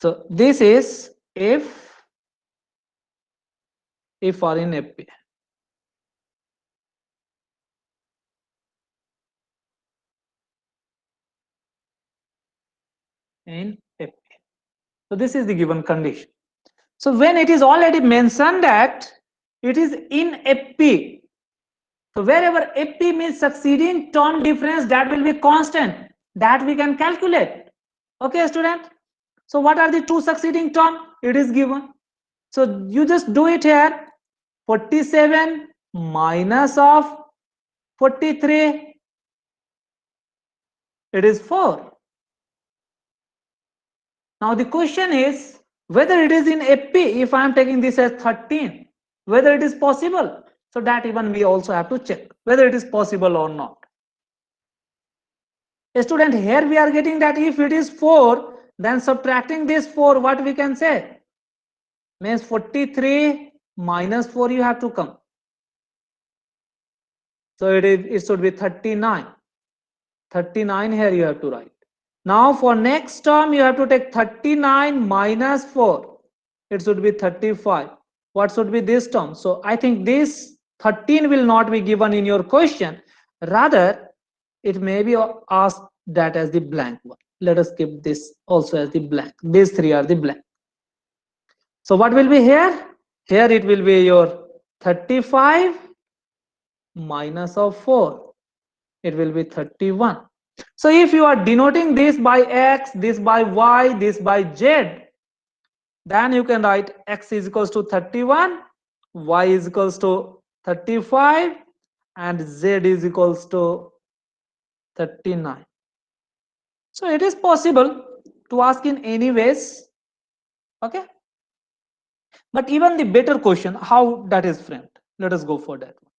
So this is if if are in FP. In FP. So this is the given condition. So when it is already mentioned that it is in FP, so wherever FP means succeeding term difference, that will be constant, that we can calculate. Okay, student. So what are the two succeeding term? It is given. So you just do it here. 47 minus of 43, it is 4. Now the question is whether it is in FP, if I am taking this as 13, whether it is possible. So that even we also have to check whether it is possible or not. A student, here we are getting that if it is 4, then subtracting this 4, what we can say? Means 43 minus 4 you have to come. So it should be 39. 39 here you have to write. Now for next term you have to take 39 minus 4. It should be 35. What should be this term? So I think this 13 will not be given in your question. Rather, it may be asked that as the blank one. Let us keep this also as the blank. These three are the blank. So what will be here? Here it will be your 35 minus of 4. It will be 31. So if you are denoting this by x, this by y, this by z, then you can write x is equals to 31, y is equals to 35, and z is equals to 39. So it is possible to ask in any ways. Okay. But even the better question, how that is framed, let us go for that one.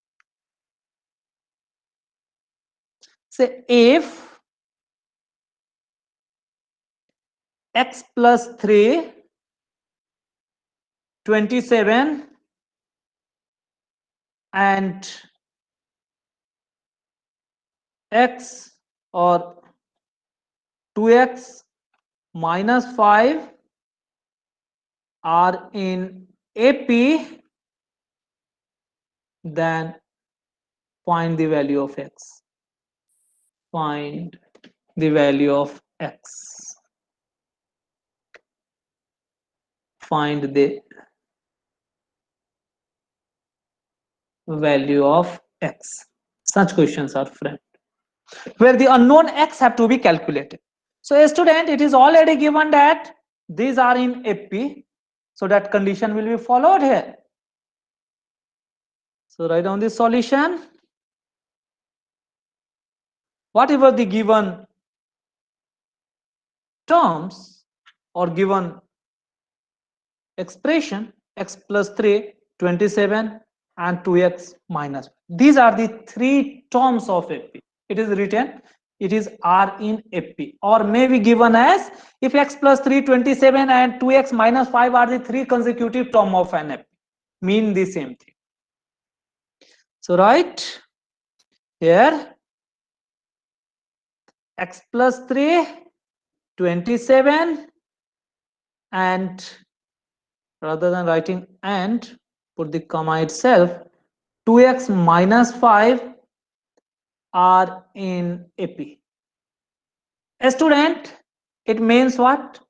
Say if x plus 3, 27, and x or 2x minus 5 are in AP, then find the value of x. Find the value of x. Find the value of x. Such questions are framed where the unknown x have to be calculated. So a student, it is already given that these are in AP, so that condition will be followed here. So write down the solution. Whatever the given terms or given expression, x plus 3, 27, and 2x minus. These are the three terms of AP. It is written, it is R in AP, or may be given as if x plus 3, 27, and 2x minus 5 are the three consecutive term of an AP, mean the same thing. So write here x plus 3, 27, and rather than writing and, put the comma itself, 2x minus 5 are in AP. A student, it means what?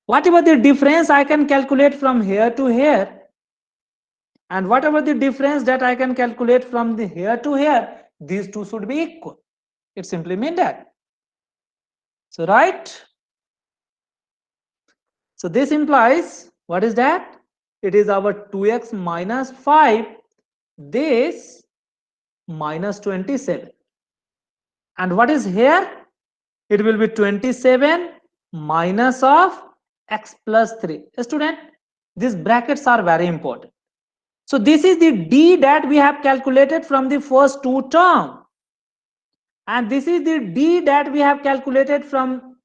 Whatever the difference I can calculate from here to here, and whatever the difference that I can calculate from the here to here, these two should be equal. It simply means that. So right. So this implies, what is that? It is our 2x minus 5, this minus 27. And what is here? It will be 27 minus of x plus 3. Student, these brackets are very important. So this is the d that we have calculated from the first two terms. And this is the d that we have calculated from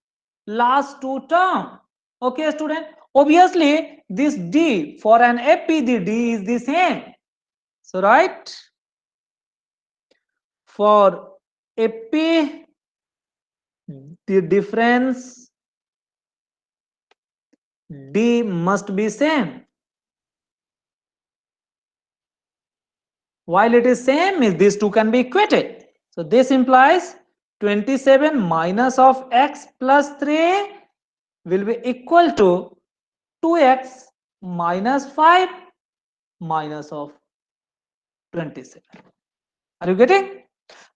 last two terms. Okay, student? Obviously, this d for an AP, the d is the same. So, right? For AP, the difference d must be same. While it is same, these two can be equated. So this implies 27 minus of x plus 3 will be equal to 2x minus 5 minus of 27. Are you getting?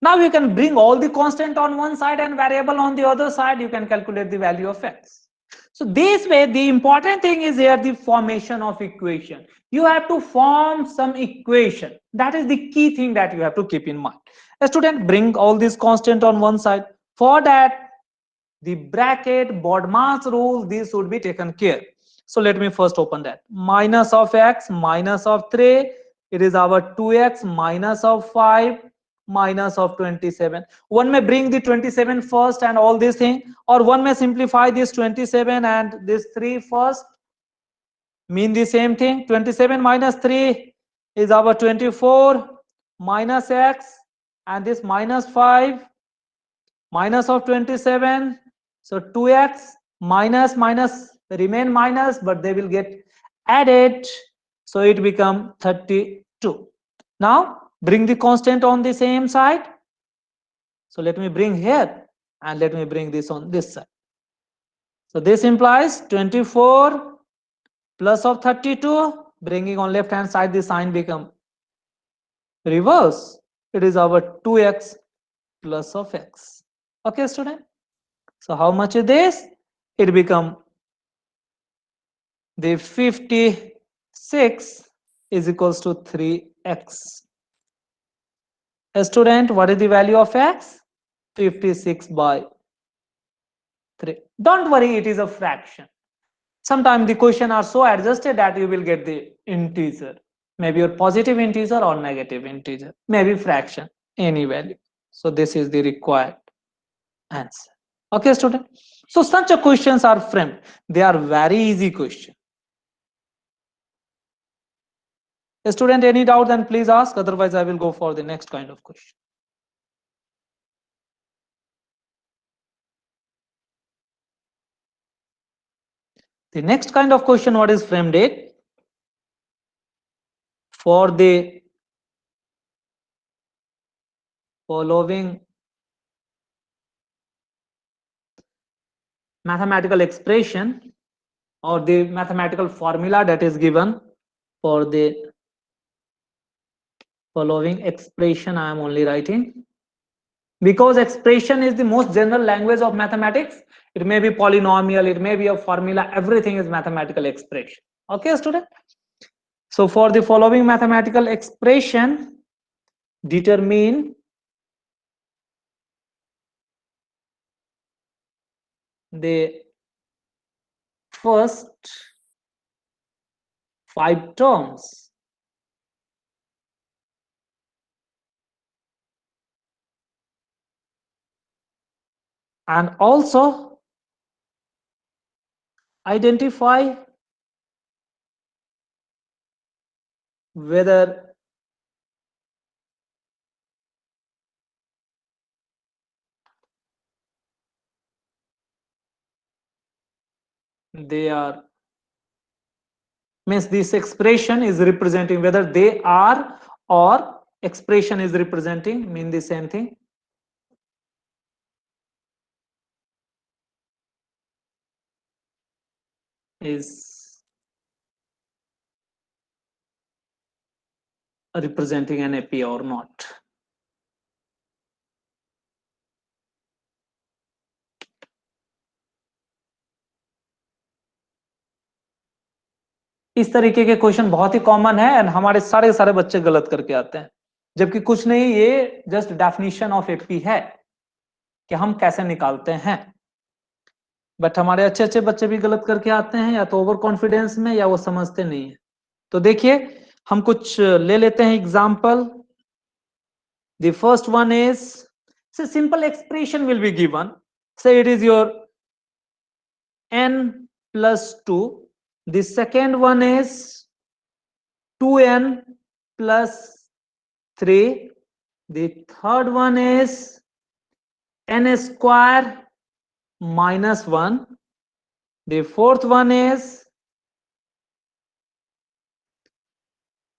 Now you can bring all the constant on one side and variable on the other side. You can calculate the value of x. So this way, the important thing is here the formation of equation. You have to form some equation. That is the key thing that you have to keep in mind. A student, bring all these constant on one side. For that, the bracket, BODMAS rule, these should be taken care. So let me first open that. Minus of x minus of 3, it is our 2x minus of 5 minus of 27. One may bring the 27 first and all this thing, or one may simplify this 27 and this 3 first, mean the same thing. 27 minus 3 is our 24 minus x, and this minus 5 minus of 27. So 2x minus minus remain minus, but they will get added, so it become 32. Now bring the constant on the same side. So let me bring here and let me bring this on this side. So this implies 24 plus of 32, bringing on left hand side the sign become reverse. It is our 2x plus of x. Okay, student. So how much is this? It become the 56 is equals to 3x. A student, what is the value of x? 56 by 3. Don't worry, it is a fraction. Sometimes the question are so adjusted that you will get the integer. Maybe your positive integer or negative integer. Maybe fraction, any value. So this is the required answer. Okay, student. So such a questions are framed. They are very easy questions. A student, any doubt, then please ask. Otherwise, I will go for the next kind of question. The next kind of question, what is framed it? For the following mathematical expression or the mathematical formula that is given for the following expression, I am only writing. Because expression is the most general language of mathematics. It may be polynomial, it may be a formula, everything is mathematical expression. Okay, student? So for the following mathematical expression, determine the first 5 terms. And also identify whether they are, means this expression is representing whether they are or expression is representing, mean the same thing. Is representing an AP or not. इस तरीके के question बहुत ही common है and हमारे सारे बच्चे गलत करके आते हैं, जबकि कुछ नहीं, ये जस्ट डेफिनेशन ऑफ एपी है कि हम कैसे निकालते हैं। बट हमारे अच्छे बच्चे भी गलत करके आते हैं, या तो ओवर कॉन्फिडेंस में या वो समझते नहीं है। तो देखिए हम कुछ ले लेते हैं example. The first one is, so simple expression will be given. Say it is your n plus 2. The second one is 2n plus 3. The third one is n square minus 1. The fourth one is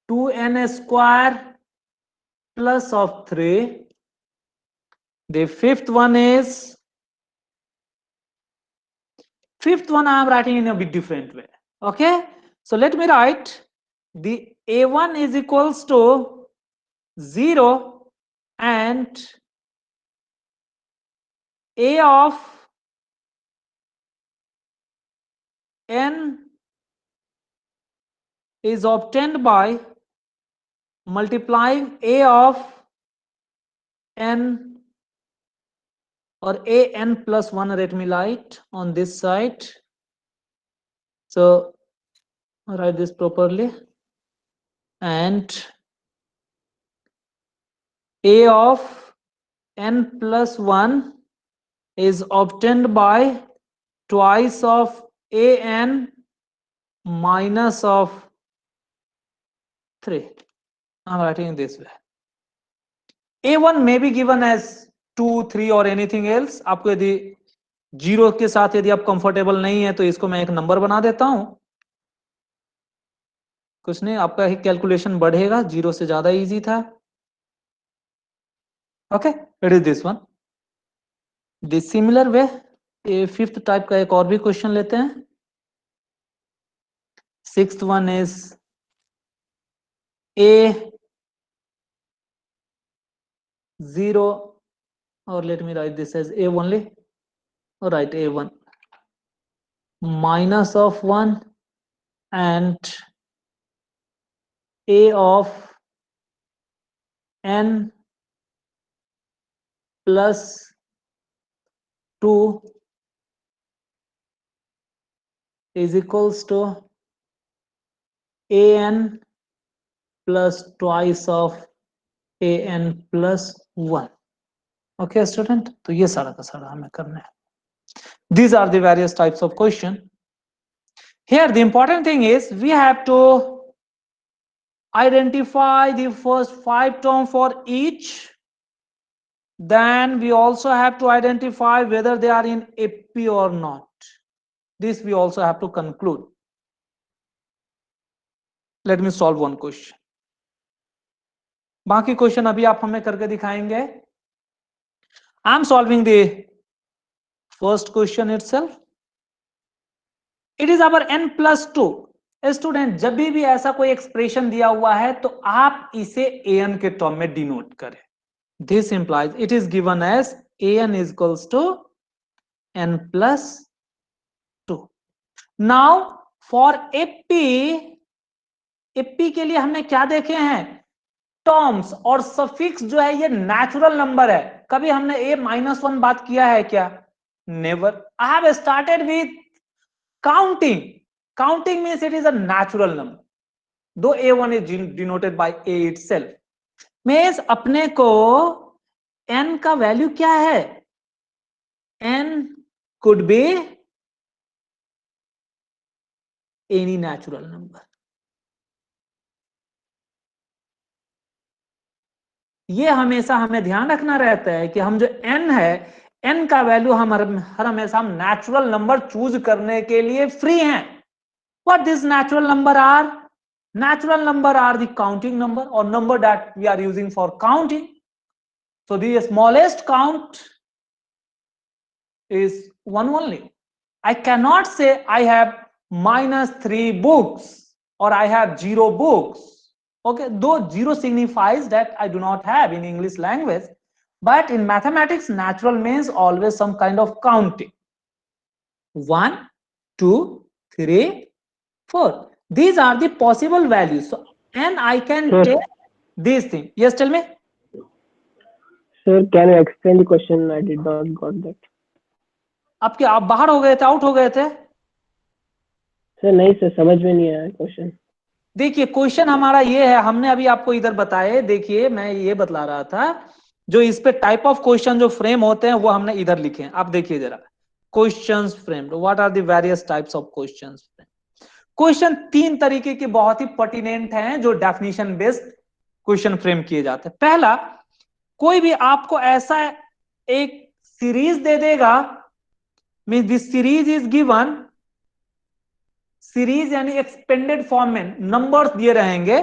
2n square plus of 3. The fifth one I am writing in a bit different way. Okay, so let me write the A1 is equals to 0 and A of n is obtained by multiplying A of n or an plus 1, let me write on this side. So write this properly, and A of n plus 1 is obtained by twice of an minus of 3. I'm writing this way. A1 may be given as 2, 3 और anything else. आपको यदि zero के साथ यदि आप comfortable नहीं है तो इसको मैं एक नंबर बना देता हूं. कुछ नहीं, आपका ही कैलकुलेशन बढ़ेगा, जीरो से ज्यादा इजी था. Okay, it is this one. This similar way ये फिफ्थ टाइप का एक और भी क्वेश्चन लेते हैं. Sixth one is A 0, or let me write this as A only. All right, A1 minus of 1 and A of n plus 2 is equals to an plus twice of an plus 1. Okay student, तो ये सारा का सारा हमें करना है. These are the various types of question. Here the important thing is we have to identify the first 5 terms for each. Then we also have to identify whether they are in AP or not. This we also have to conclude. Let me solve one question. बाकी question अभी आप हमें करके दिखाएंगे. I am solving the first question itself. It is our n plus 2. Student जब भी ऐसा कोई एक्सप्रेशन दिया हुआ है तो आप इसे an के टर्म में डिनोट करें. This implies it is given as an is equals to n plus 2. Now for AP के लिए हमने क्या देखे हैं, टर्म्स और सफिक्स जो है ये नेचुरल नंबर है. कभी हमने a minus 1 बात किया है क्या? Never. I have started with counting. Counting means it is a natural number, though A1 is denoted by A itself. means अपने को n का वैल्यू क्या है? n could be any natural number. ये हमेशा हमें ध्यान रखना रहता है कि हम जो n है, n का वैल्यू हम हर हमेशा हम नेचुरल नंबर चूज करने के लिए फ्री हैं. What these natural number are? Natural number are the counting number or number that we are using for counting. So the smallest count is 1 only. I cannot say I have -3 books or I have 0 books. Okay, though 0 signifies that I do not have in English language, but in mathematics natural means always some kind of counting. 1, 2, 3, 4. These are the possible values. So and I can take these things. Yes, tell me. Sir, can you explain the question? I did not got that. आप क्या आप बाहर हो गए थे, out हो गए थे? सर नहीं सर, समझ में नहीं आया क्वेश्चन. देखिए क्वेश्चन हमारा ये है, हमने अभी आपको इधर बताए. देखिए मैं ये बतला रहा था, जो इस पे टाइप ऑफ क्वेश्चन जो फ्रेम होते हैं वो हमने इधर लिखे हैं. आप देखिए जरा, questions framed. What are the various types of questions framed. Question 3 तरीके के बहुत ही पर्टिनेंट हैं जो डेफिनेशन बेस्ड क्वेश्चन फ्रेम किए जाते हैं. पहला, कोई भी आपको ऐसा एक सीरीज दे देगा, means this series is given. Series यानी एक्सपेंडेड फॉर्म में नंबर्स दिए रहेंगे.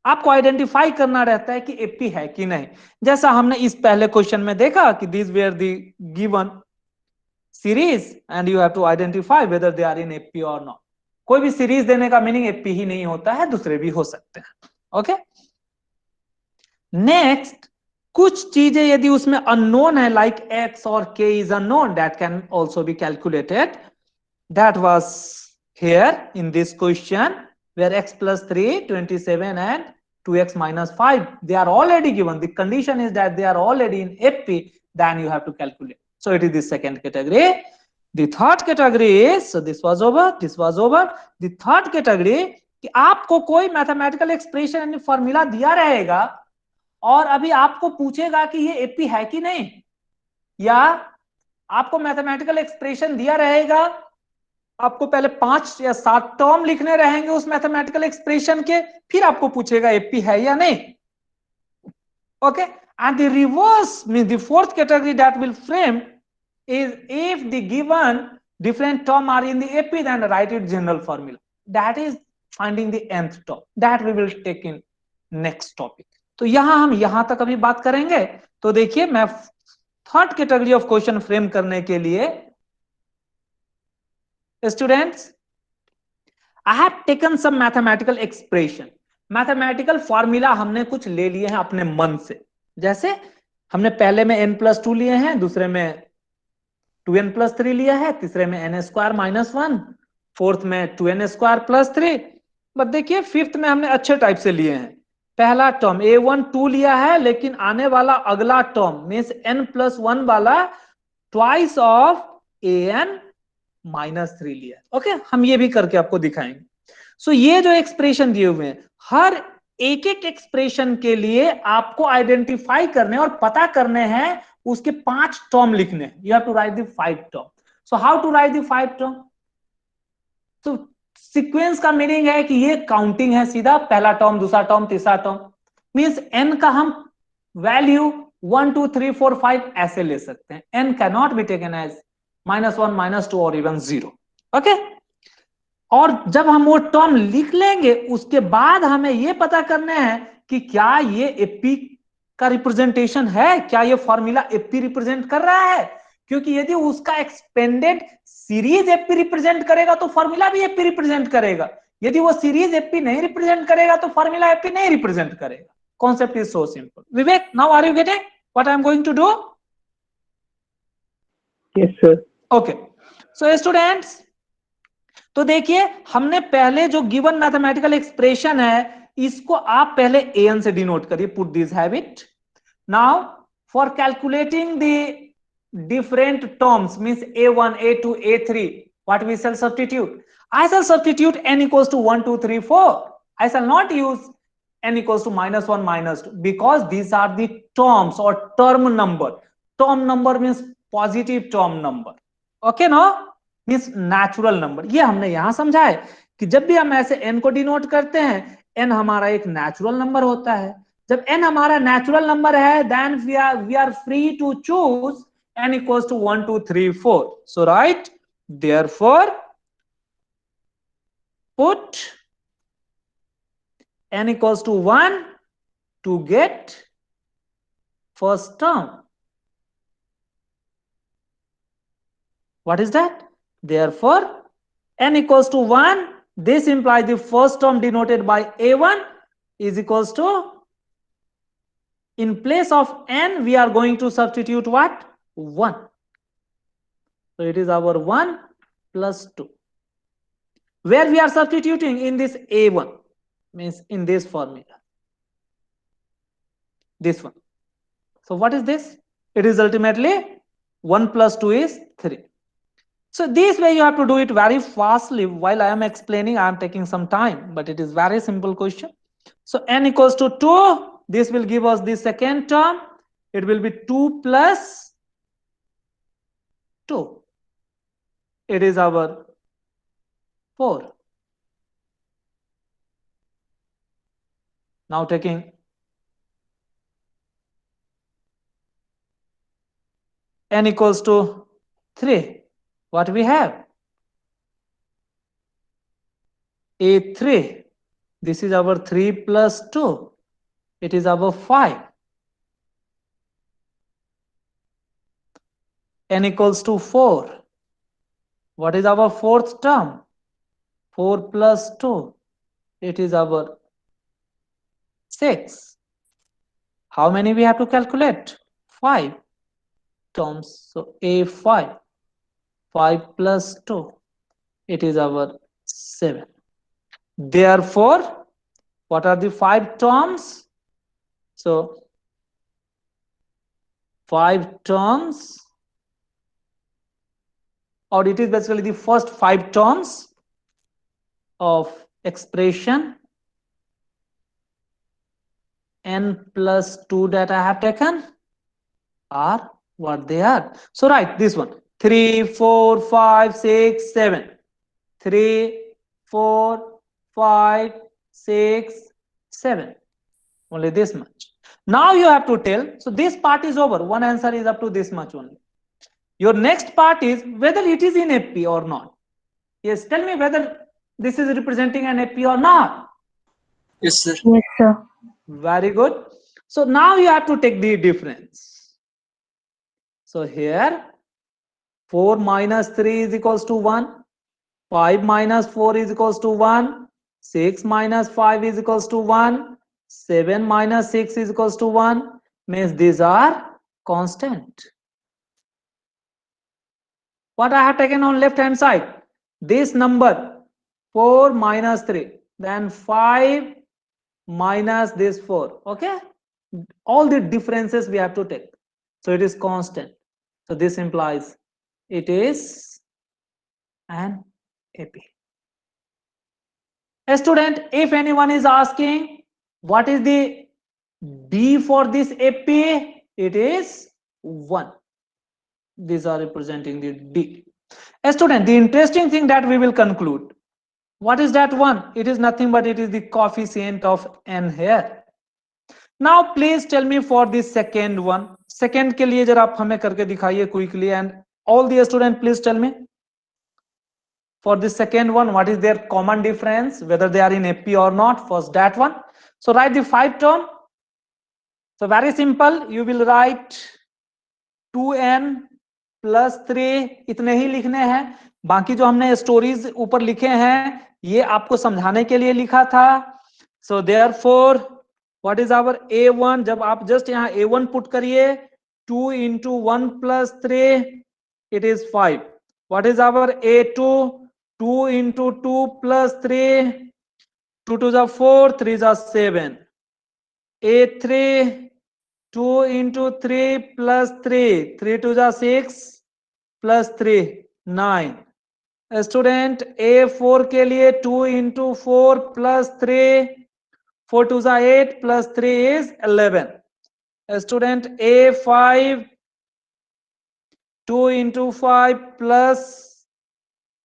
आपको आइडेंटिफाई करना रहता है कि एपी है कि नहीं। जैसा हमने इस पहले क्वेश्चन में देखा कि this where the given series and you have to identify whether they are in AP or not. कोई भी सीरीज देने का मीनिंग एपी ही नहीं होता है, दूसरे भी हो सकते हैं। ओके, नेक्स्ट, कुछ चीजें यदि उसमें अननोन है लाइक एक्स और के is unknown, that can also be calculated. That was here in this question where x plus 3, 27 and 2x minus 5, they are already given. The condition is that they are already in AP, then you have to calculate. So it is the second category. The third category is, so this was over, this was over. The third category कि आपको कोई mathematical expression यानी formula दिया रहेगा और अभी आपको पूछेगा कि ये एपी है कि नहीं, या आपको मैथमेटिकल एक्सप्रेशन दिया रहेगा, आपको पहले 5 या 7 टर्म लिखने रहेंगे उस मैथमेटिकल एक्सप्रेशन के, फिर आपको पूछेगा एपी है या नहीं। Okay, and the reverse means the fourth category that will frame is if the given different term are in the AP, then write it general formula. That is finding the nth term. That we will take in next topic. तो यहां हम यहां तक अभी बात करेंगे। तो देखिए, मैं third category of question frame करने के लिए, students, I have taken some mathematical expression, mathematical formula हमने कुछ ले लिए हैं अपने मन से। जैसे हमने पहले में n+2 लिए हैं, दूसरे में 2n+3 लिया है, तीसरे में n² -1, फोर्थ में 2n² +3। बट देखिए फिफ्थ में हमने अच्छे टाइप से लिए हैं। पहला टर्म a1 2 लिया है, लेकिन आने वाला अगला टर्म मींस n+1 वाला ट्वाइस ऑफ an-3 लिया। ओके, हम ये भी करके आपको दिखाएंगे। सो ये जो एक्सप्रेशन दिए हुए हैं, हर एक एक एक्सप्रेशन के लिए आपको आइडेंटिफाई करने और पता करने हैं, उसके 5 टर्म लिखने हैं। You have to write the 5 term. So how to write the 5 term? तो सीक्वेंस का मीनिंग है कि ये काउंटिंग है, सीधा पहला टर्म, दूसरा टर्म, तीसरा टर्म। मींस n का हम वैल्यू 1 2 3 4 5 ऐसे ले सकते हैं। n can not be taken as -1 -2 और इवन 0। ओके, और जब हम वो टर्म लिख लेंगे, उसके बाद हमें ये पता करना है कि क्या ये एपी का रिप्रेजेंटेशन है, क्या ये फॉर्मूला एपी रिप्रेजेंट कर रहा है। क्योंकि यदि उसका एक्सपेंडेड सीरीज एपी रिप्रेजेंट करेगा तो फॉर्मूला भी एपी रिप्रेजेंट करेगा। यदि वो सीरीज एपी नहीं रिप्रेजेंट करेगा तो फॉर्मूला एपी नहीं रिप्रेजेंट करेगा। Concept is so simple. Vivek, now are you getting what I am going to do? Yes, sir. Okay, so students, तो देखिए हमने पहले जो गिवन मैथमेटिकल एक्सप्रेशन है, इसको आप पहले an से डिनोट करिए। Put this habit. Now for calculating the different terms means a1 a2 a3, what we shall substitute? I shall substitute n equals to 1 2 3 4. I shall not use n equals to -1 -2 because these are the terms or term number. Term number means positive term number. Okay, no? Means natural number. ये हमने यहां समझा है कि जब भी हम ऐसे n को डिनोट करते हैं, n हमारा एक नेचुरल नंबर होता है। जब n हमारा नेचुरल नंबर है, then we are free to choose n equals to 1 2 3 4। So right, therefore put n equals to 1 to get first term. What is that? Therefore, n equals to 1, this implies the first term denoted by a1 is equals to, in place of n, we are going to substitute what? 1. So it is our 1 plus 2. Where we are substituting? In this a1, means in this formula. This one. So what is this? It is ultimately 1 plus 2 is 3. So this way you have to do it very fastly. While I am explaining, I am taking some time, but it is very simple question. So n equals to 2. This will give us the second term. It will be 2 plus 2. It is our 4. Now taking n equals to 3. What we have? A3 This is our 3 plus 2. It is our 5. N equals to 4. What is our fourth term? 4 plus 2. It is our 6. How many we have to calculate? 5 terms. So A5. 5 plus 2. It is our 7. Therefore, what are the 5 terms? So 5 terms, or it is basically the first 5 terms of expression n plus 2 that I have taken are what they are. So write this one: 3, 4, 5, 6, 7. 3, 4, 5, 6, 7. Only this much. Now you have to tell, so this part is over. One answer is up to this much only. Your next part is whether it is in AP or not. Yes, tell me whether this is representing an AP or not. Yes, sir. Yes, sir. Very good. So now you have to take the difference. So here 4 minus 3 is equals to 1. 5 minus 4 is equals to 1. 6 minus 5 is equals to 1. 7 minus 6 is equals to 1. Means these are constant. What I have taken on left hand side? This number 4 minus 3. Then 5 minus this 4. Okay? All the differences we have to take. So it is constant. So this implies it is an AP. A student, if anyone is asking what is the D for this AP, it is 1. These are representing the D. A student, the interesting thing that we will conclude, what is that 1? It is nothing but it is the coefficient of n here. Now please tell me for the second one. Second के लिए जरा आप हमें करके दिखाइए quickly, and all the student please tell me. For the second one, what is their common difference, whether they are in AP or not? First that one. So write the 5 term. So very simple, you will write 2n plus 3. इतने ही लिखने हैं. बाकी जो हमने stories ऊपर लिखे हैं ये आपको समझाने के लिए लिखा था. So therefore what is our A1? जब आप just यहाँ A1 पुट करिए, 2 into 1 plus 3 it is 5. What is our A2? 2 into 2 plus 3, 2 to the 4, 3 is 7. A3, 2 into 3 plus 3, 3 to the 6 plus 3, 9. Student, A4 के लिए 2 into 4 plus 3, 4 to the 8 plus 3 is 11. Student, A5, 2 into 5 plus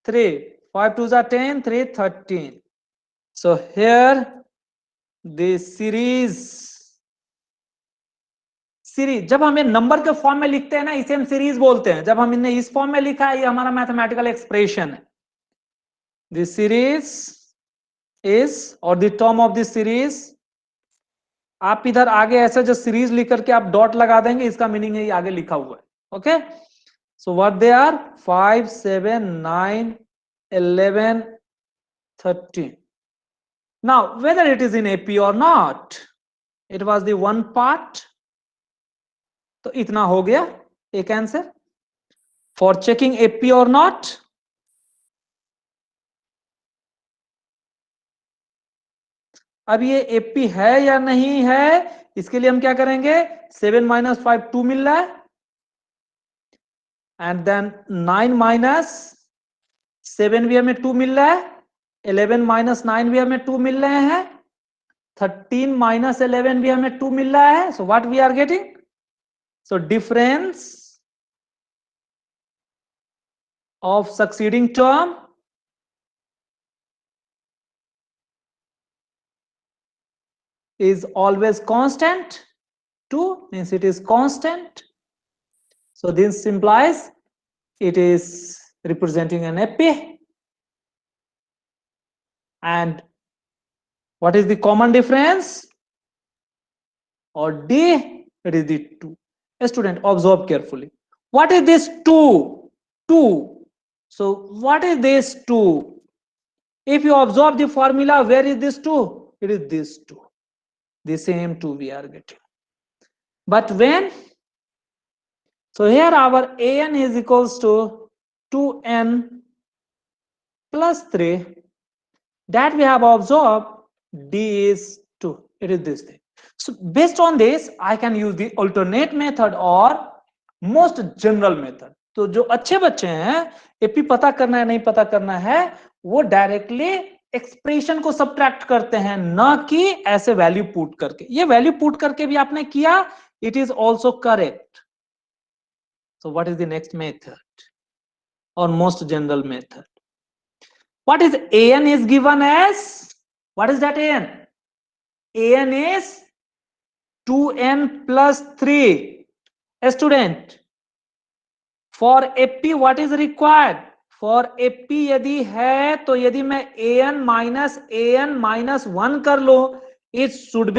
3, 5 to the 10, 3, 13. So here the series, जब हमें number के form में लिखते हैं ना, इसे हम सीरीज बोलते हैं. जब हम इन्हें इस फॉर्म में लिखा है, ये हमारा मैथमेटिकल एक्सप्रेशन है. द सीरीज इज, और the term of the series, आप इधर आगे ऐसे जो सीरीज लिख करके आप डॉट लगा देंगे, इसका मीनिंग है ये आगे लिखा हुआ है. Okay, so what they are 5, 7, 9, 11, 13. Now whether it is in AP or not, it was the one part. तो इतना हो गया एक आंसर. फॉर चेकिंग AP और नॉट, अब ये AP है या नहीं है, इसके लिए हम क्या करेंगे? 7 minus 5 2 मिल रहा है, एंड देन 9 minus 7 भी हमें 2 मिल रहा है, 11 minus 9 भी हमें 2 मिल रहे हैं, 13 minus 11 भी हमें 2 मिल रहा है. So what we are getting? So difference of succeeding term is always constant. 2 means it is constant. So this implies it is representing an AP. And What is the common difference? Or D? It is the 2. Student, observe carefully. What is this 2? 2. So what is this 2? If you observe the formula, where is this 2? It is this 2. The same 2 we are getting. But when? So here our an is equals to 2n plus 3. That we have observed, D is 2. It is this thing. So based on this, I can use the alternate method or most general method. तो जो अच्छे बच्चे हैं, AP पता करना है नहीं पता करना है, वो डायरेक्टली एक्सप्रेशन को सब्ट्रैक्ट करते हैं, ना कि ऐसे वैल्यू पुट करके. ये वैल्यू पुट करके भी आपने किया, it is also correct. So what is the next method or most general method? What is an is given as? What is that an? An is 2n plus 3. A student, for AP what is required? For AP यदि है तो यदि मैं an minus 1 कर लो, it should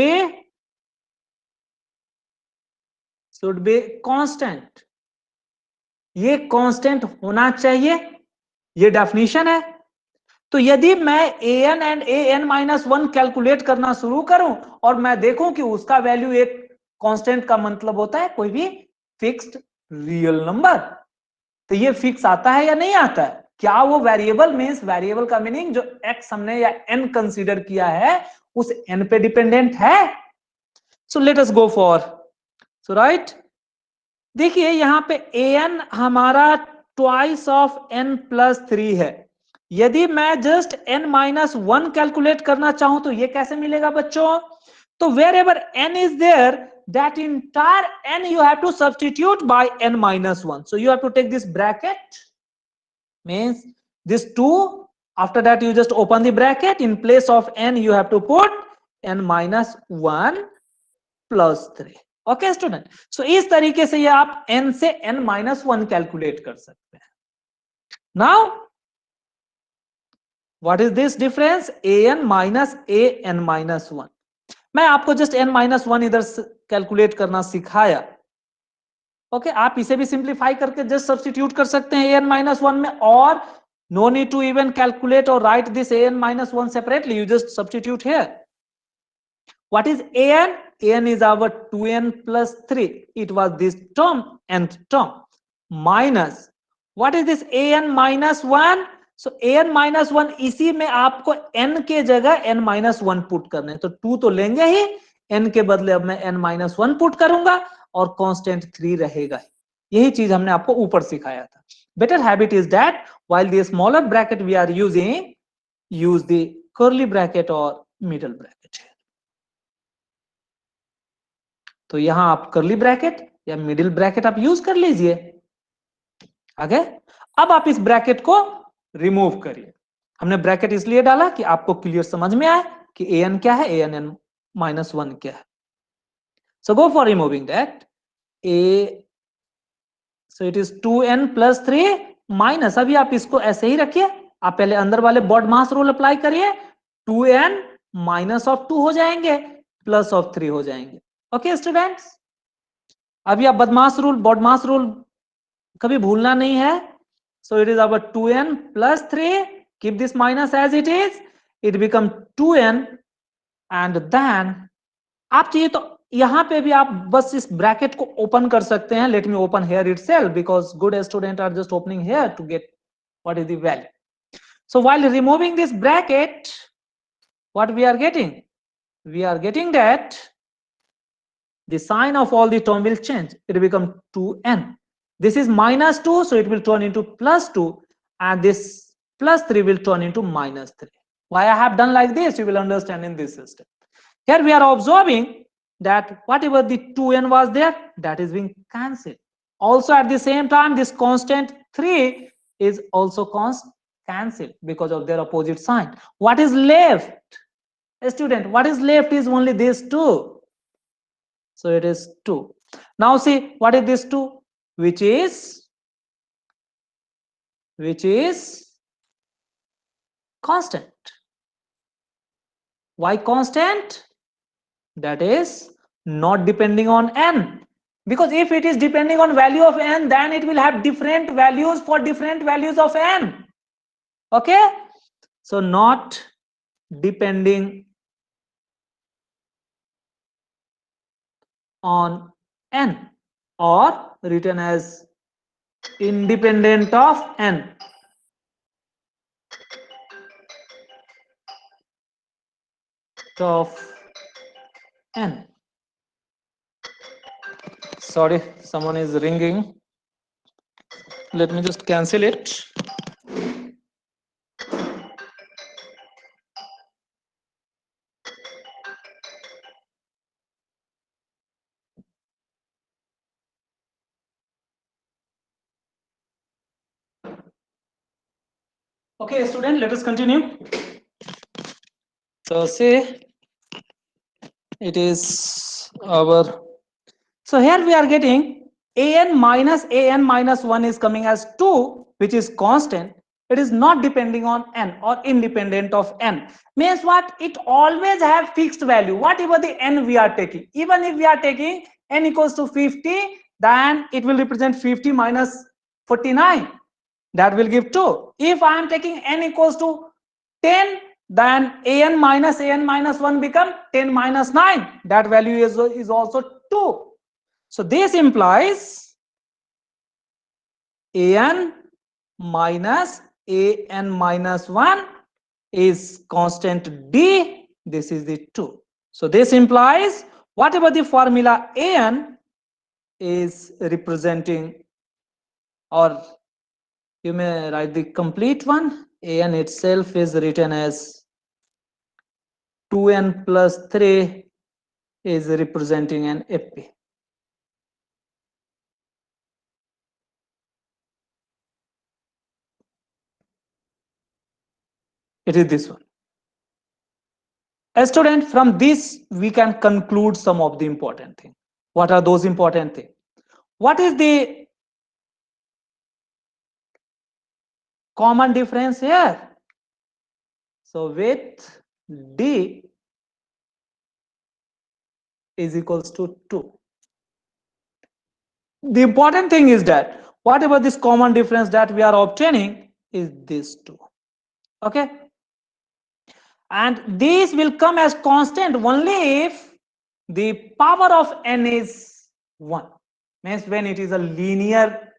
be constant. ये constant होना चाहिए, ये डेफिनेशन है. तो यदि मैं an एंड an-1 कैलकुलेट करना शुरू करूं और मैं देखूं कि उसका वैल्यू एक कांस्टेंट का मतलब होता है कोई भी फिक्स्ड रियल नंबर, तो ये फिक्स आता है या नहीं आता है? क्या वो वेरिएबल मींस वेरिएबल का मीनिंग जो x हमने या n कंसीडर किया है उस n पे डिपेंडेंट है? So let us go for, so right, देखिए यहां पे an हमारा ट्वाइस ऑफ n प्लस 3 है. यदि मैं जस्ट n-1 कैलकुलेट करना चाहूं तो ये कैसे मिलेगा बच्चों? तो wherever n is there, that entire n you have to substitute by n-1. So you have to take this bracket, means this 2, after that you just open the bracket, in place of n you have to put n-1 plus 3. Okay student, so इस तरीके से ये आप n से n-1 calculate कर सकते हैं. Now what is this difference? an minus an-1. मैं आपको जस्ट n-1 इधर कैलकुलेट करना सिखाया. ओके, आप इसे भी सिंप्लीफाई करके जस्ट सब्स्टिट्यूट कर सकते हैं an-1 में, और no need to even calculate और write this an-1 separately, you just substitute here. What is an? An is our 2n plus 3. It was this term, nth term, minus what is this an minus 1? So an minus 1, इसी में आपको n के जगह n-1 put करने हैं. तो 2 तो लेंगे ही, n के बदले अब मैं n-1 पुट करूंगा और कांस्टेंट 3 रहेगा. यही चीज हमने आपको ऊपर सिखाया था. Better habit is that while the smaller bracket we are using, use the curly bracket or middle bracket. तो यहां आप कर्ली ब्रैकेट या मिडिल ब्रैकेट आप यूज कर लीजिए. आगे अब आप इस ब्रैकेट को रिमूव करिए. हमने ब्रैकेट इसलिए डाला कि आपको क्लियर समझ में आए कि an क्या है, an-1 क्या है. So go for removing that. So it is 2n plus 3 minus, अभी आप इसको ऐसे ही रखिए, आप पहले अंदर वाले बॉड मास रूल अप्लाई करिए. 2n माइनस ऑफ 2 हो जाएंगे, प्लस ऑफ 3 हो जाएंगे. ओके स्टूडेंट्स, अभी आप बदमाश रूल, बॉडमास रूल कभी भूलना नहीं है. So it is our 2n plus 3, keep this minus as it is, it become 2n, and then आप चाहिए तो यहां पे भी आप बस इस ब्रैकेट को ओपन कर सकते हैं. Let me open here itself, because good student are just opening here to get what is the value. So while removing this bracket, what we are getting? We are getting that the sign of all the term will change. It will become 2n. This is minus 2, so it will turn into plus 2, and this plus 3 will turn into minus 3. Why I have done like this, you will understand in this system. Here we are observing that whatever the 2n was there, that is being cancelled. Also at the same time, this constant 3 is also cancelled because of their opposite sign. What is left? Student, what is left is only this 2. So it is 2. Now see, what is this 2? Which is constant. Why constant? That is not depending on n. Because if it is depending on value of n, then it will have different values for different values of n. Okay? So not depending on n, or written as independent of n. Of n. Sorry, someone is ringing. Let me just cancel it. Okay, student, let us continue. So say it is our, so here we are getting an minus 1 is coming as 2, which is constant. It is not depending on n or independent of n. Means what? It always have fixed value, whatever the n we are taking. Even if we are taking n equals to 50, then it will represent 50 minus 49. That will give 2. If I am taking n equals to 10, then an minus 1 become 10 minus 9. That value is also 2. So this implies an minus 1 is constant d. This is the 2. So this implies whatever the formula an is representing, or you may write the complete one, an itself is written as 2n plus 3 is representing an AP. It is this one. A student, from this we can conclude some of the important things. What are those important things? What is the common difference here? So with D is equals to 2. The important thing is that whatever this common difference that we are obtaining is this 2. Okay? And this will come as constant only if the power of n is 1. Means when it is a linear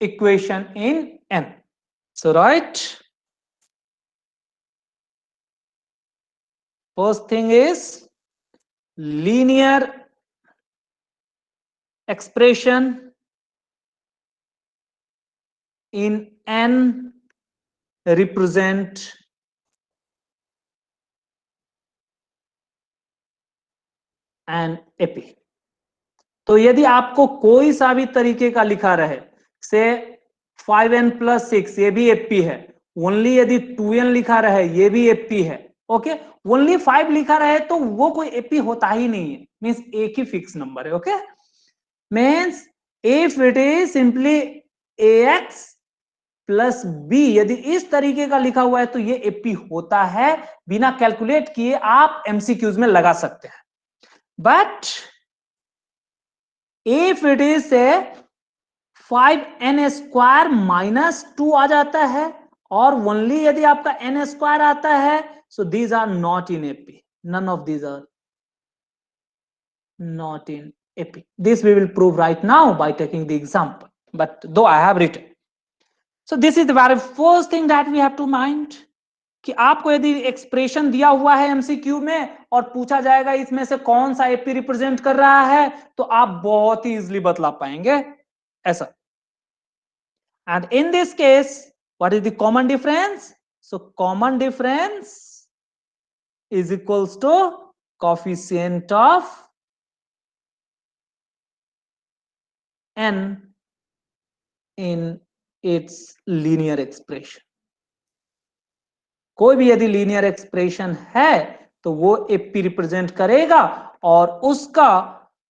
equation in n. So right, first thing is linear expression in n represent an AP. तो यदि आपको कोई सा भी तरीके का लिखा रहे, से 5n plus 6 ये भी AP है, ओनली यदि 2n लिखा रहे ये भी AP है, ओके, ओनली 5 लिखा रहे तो वो कोई AP होता ही नहीं है, मींस एक ही फिक्स नंबर है. Okay, means if it is simply ax plus b, यदि इस तरीके का लिखा हुआ है तो ये AP होता है, बिना कैलकुलेट किए आप MCQs में लगा सकते हैं. बट इफ इट इज से 5n स्क्वायर माइनस 2 आ जाता है और ओनली यदि आपका n स्क्वायर आता है, so these are not in AP. None of these are not in AP. This we will prove right now by taking the example, but though I have written. So this is the very first thing that we have to mind, कि आपको यदि expression दिया हुआ है MCQ में और पूछा जाएगा इसमें से कौन सा एपी रिप्रेजेंट कर रहा है, तो आप बहुत ही इजीली बतला पाएंगे ऐसा. And in this case what is the common difference? So common difference is equals to coefficient of n in its linear expression. कोई भी यदि लीनियर एक्सप्रेशन है तो वो एपी रिप्रेजेंट करेगा और उसका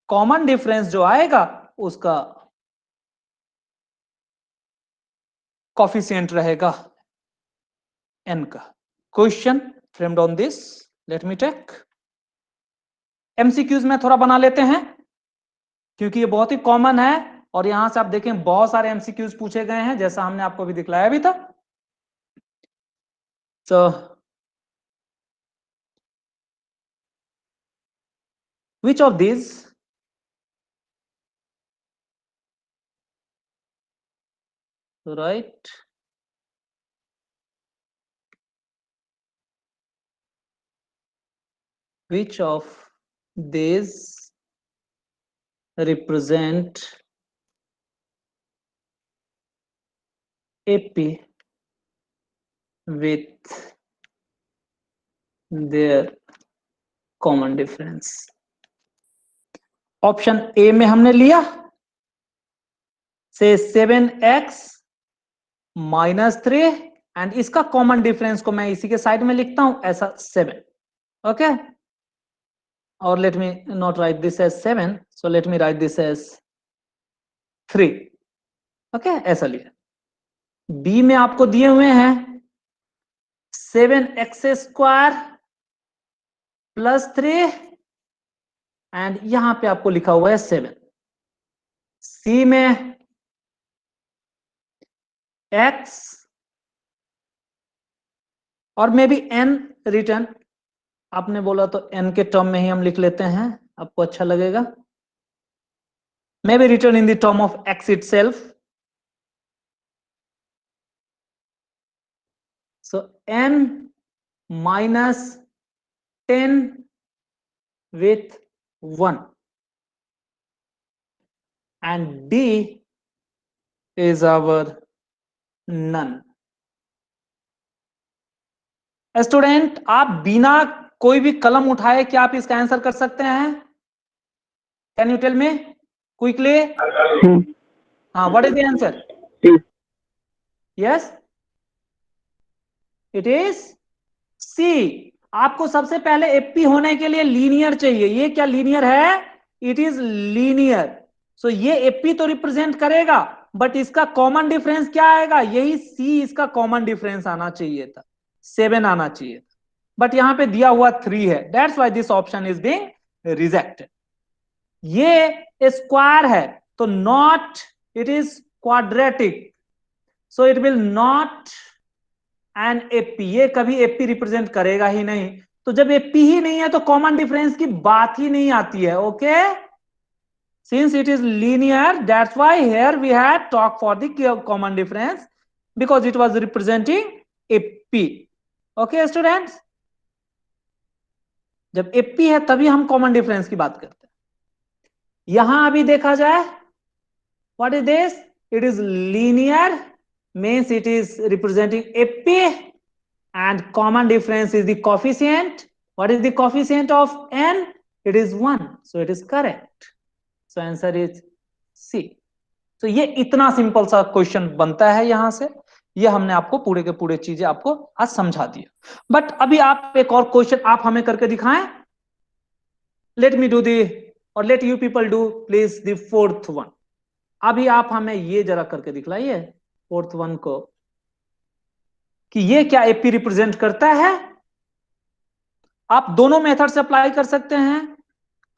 कॉमन डिफरेंस जो आएगा उसका कोएफिशिएंट रहेगा n का. Question framed on this. Let me take. MCQs में थोड़ा बना लेते हैं क्योंकि ये बहुत ही कॉमन है और यहां से आप देखें बहुत सारे एमसीक्यूज पूछे गए हैं जैसा हमने आपको भी दिखलाया भी था। तो which of these right which of these represent AP with their common difference? Option A में हमने लिया से 7x -3 एंड इसका कॉमन डिफरेंस को मैं इसी के साइड में लिखता हूं ऐसा 7, ओके। और let me not write this as 7, so let me write this as 3, okay, ऐसा लिया। बी में आपको दिए हुए हैं 7x² +3 एंड यहां पे आपको लिखा हुआ है 7। सी में x और मे बी n रिटर्न, आपने बोला तो n के टर्म में ही हम लिख लेते हैं, आपको अच्छा लगेगा। May be return in the term of x itself. So n -10 with 1 and D is our none. Student आप बिना कोई भी कलम उठाए क्या आप इसका आंसर कर सकते हैं? Can you tell me quickly? हाँ, what is the answer? Yes, it is C. आपको सबसे पहले एपी होने के लिए लीनियर चाहिए। ये क्या लीनियर है? It is linear. सो ये एपी तो रिप्रेजेंट करेगा बट इसका कॉमन डिफरेंस क्या आएगा? यही सी इसका कॉमन डिफरेंस आना चाहिए था, 7 आना चाहिए था, बट यहां पे दिया हुआ 3 है। That's why this option is being rejected. ये स्क्वायर है तो not, it is quadratic, so it will not an AP. ये कभी एपी रिप्रेजेंट करेगा ही नहीं। तो जब एपी ही नहीं है तो कॉमन डिफरेंस की बात ही नहीं आती है, okay. Since it is linear, that's why here we had talked for the common difference because it was representing AP. Okay, students? जब AP है तभी हम कॉमन डिफरेंस की बात करते हैं। यहां अभी देखा जाए, what is this? It is linear, means it is representing AP and common difference is the coefficient. What is the coefficient of n? It is 1, so it is correct. So answer is C. तो ये इतना simple सा question बनता है यहां से। ये हमने आपको पूरे के पूरे चीजें आपको आज समझा दिया। बट अभी आप एक और क्वेश्चन आप हमें करके दिखाएं। लेट मी डू दी और let you people do please the fourth one. अभी आप हमें ये जरा करके दिखलाइए फोर्थ वन को कि ये क्या एपी रिप्रेजेंट करता है। आप दोनों मेथड से अप्लाई कर सकते हैं।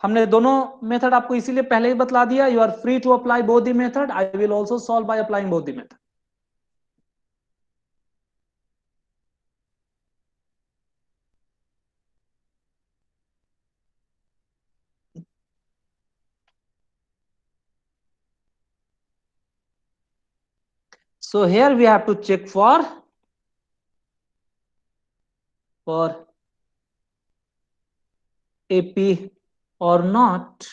हमने दोनों मेथड आपको इसीलिए पहले ही बतला दिया। You are free to apply both the method. I will also solve by applying both the method. So here we have to check for AP or not.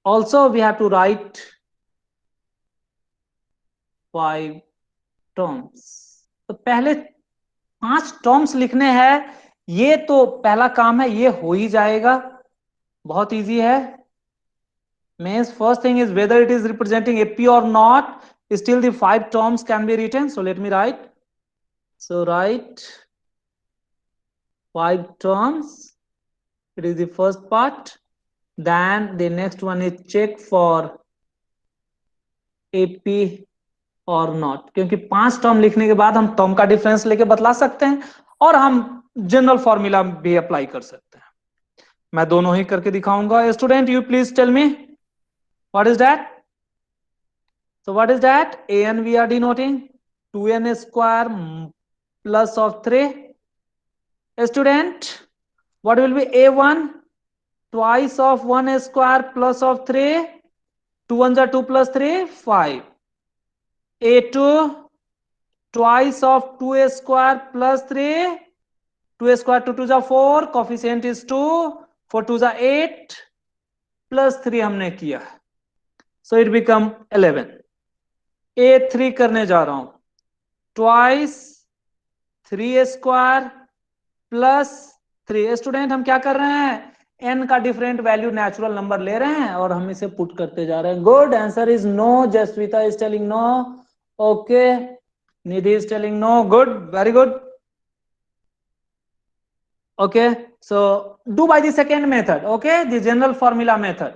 Also we have to write 5 terms. तो पहले 5 terms लिखने हैं। ये तो पहला काम है, ये हो ही जाएगा, बहुत इजी है। Means first thing is whether it is representing AP or not, still the 5 terms can be written. So let me write. So write 5 terms. It is the first part. Then the next one is check for AP or not. क्योंकि 5 term लिखने के बाद हम term का difference लेके बतला सकते हैं और हम जनरल फॉर्मूला भी अप्लाई कर सकते हैं। मैं दोनों ही करके दिखाऊंगा। Student, you please tell me what is that? So what is that? An we are denoting 2n square plus of 3. Student, what will be a1? Twice of 1 square plus of 3. 2 1s are 2 plus 3, 5. a2, twice of 2 square plus 3. 2 square 2 2 are 4. Coefficient is 2. 4 2 are 8. Plus 3 हमने किया, so it become 11. a3 करने जा रहा हूं, twice 3 square plus 3। Student, हम क्या कर रहे हैं? n का डिफरेंट वैल्यू नेचुरल नंबर ले रहे हैं और हम इसे पुट करते जा रहे हैं। Good, answer is no. Jasvita is telling no. Okay, Nidhi is telling no. Good, very good. Okay, so do by the second method, okay, the general formula method.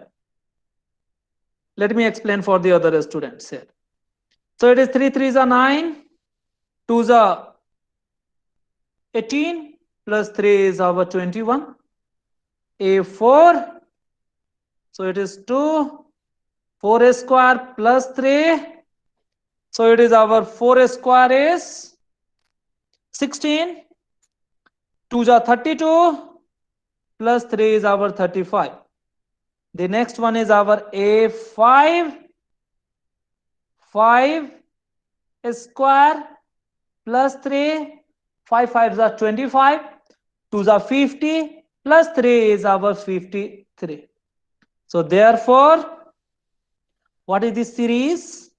Let me explain for the other students here. So it is 3 3s are 9, 2s are 18, plus 3 is our 21. a4, so it is 2, 4 square plus 3, so it is our 4 square is 16, 2s are 32, plus 3 is our 35. The next one is our a5, 5 square plus 3, 5 5s are 25, 2s are 50, plus 3 is our 53. So therefore, what is this series?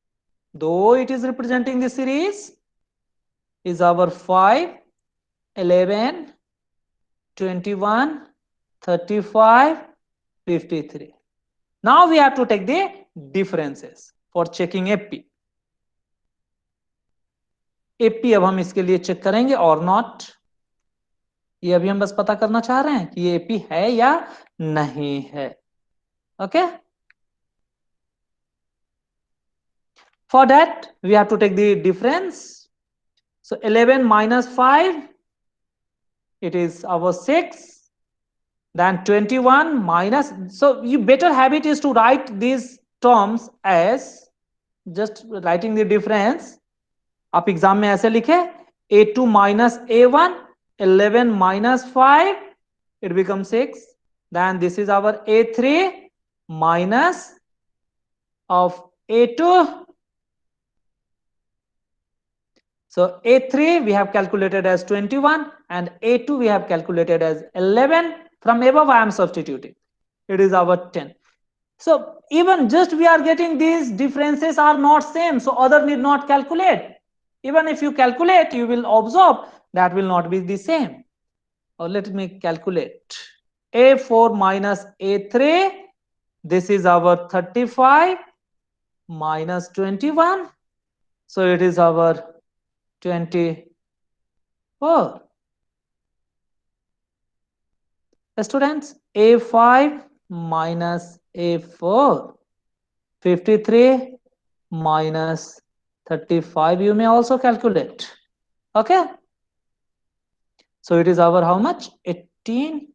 Though it is representing the series, is our 5, 11, 21, 35, 53. Now we have to take the differences for checking AP. AP अब हम इसके लिए check करेंगे और not. ये अभी हम बस पता करना चाह रहे हैं कि ये AP है या नहीं है। Okay, for that we have to take the difference. So 11 minus 5, it is our 6. Then 21 minus, so you better habit is to write these terms as just writing the difference. आप exam में ऐसे लिखे a2 minus a1, 11 minus 5, it becomes 6. Then this is our a3 minus of a2. So a3 we have calculated as 21 and a2 we have calculated as 11. From above I am substituting, it is our 10. So even just we are getting these differences are not same, so other need not calculate. Even if you calculate, you will observe that will not be the same. Or let me calculate. a4 minus a3, this is our 35 minus 21, so it is our 24. Students, a5 minus a4, 53 minus 35, you may also calculate. Okay, so it is our how much? 18,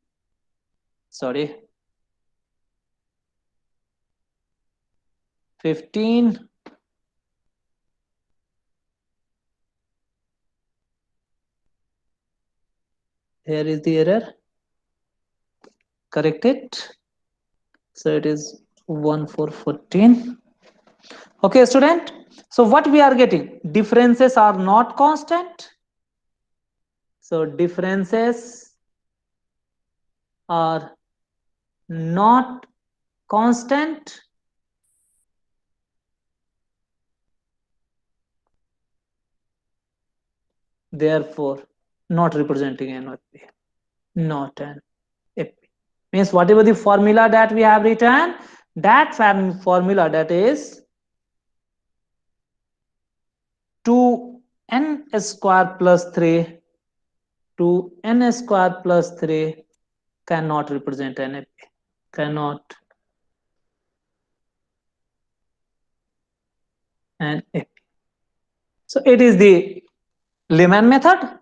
sorry, 15, here is the error, correct it. So it is 1 4 14. Okay, student, so what we are getting? Differences are not constant. So differences are not constant. Therefore not representing an AP, not an AP. Means whatever the formula that we have written, that formula, that is 2n square plus 3, 2n square plus 3 cannot represent an AP, cannot an AP. So it is the Lyman method,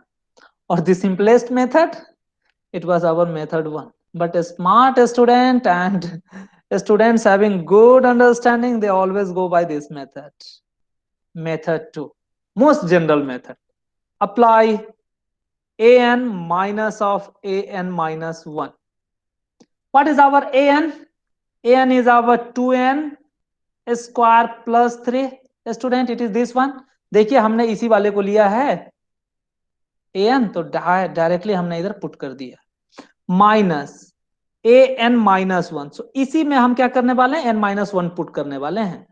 or the simplest method? It was our method 1. But a smart student and students having good understanding, they always go by this method. Method 2, most general method. Apply an minus of an minus 1. What is our an? An is our 2n square plus 3. Student, it is this one. देखिए हमने इसी वाले को लिया है an, तो directly हमने इधर पुट कर दिया माइनस an माइनस 1. सो इसी में हम क्या करने वाले हैं, n माइनस 1 पुट करने वाले हैं.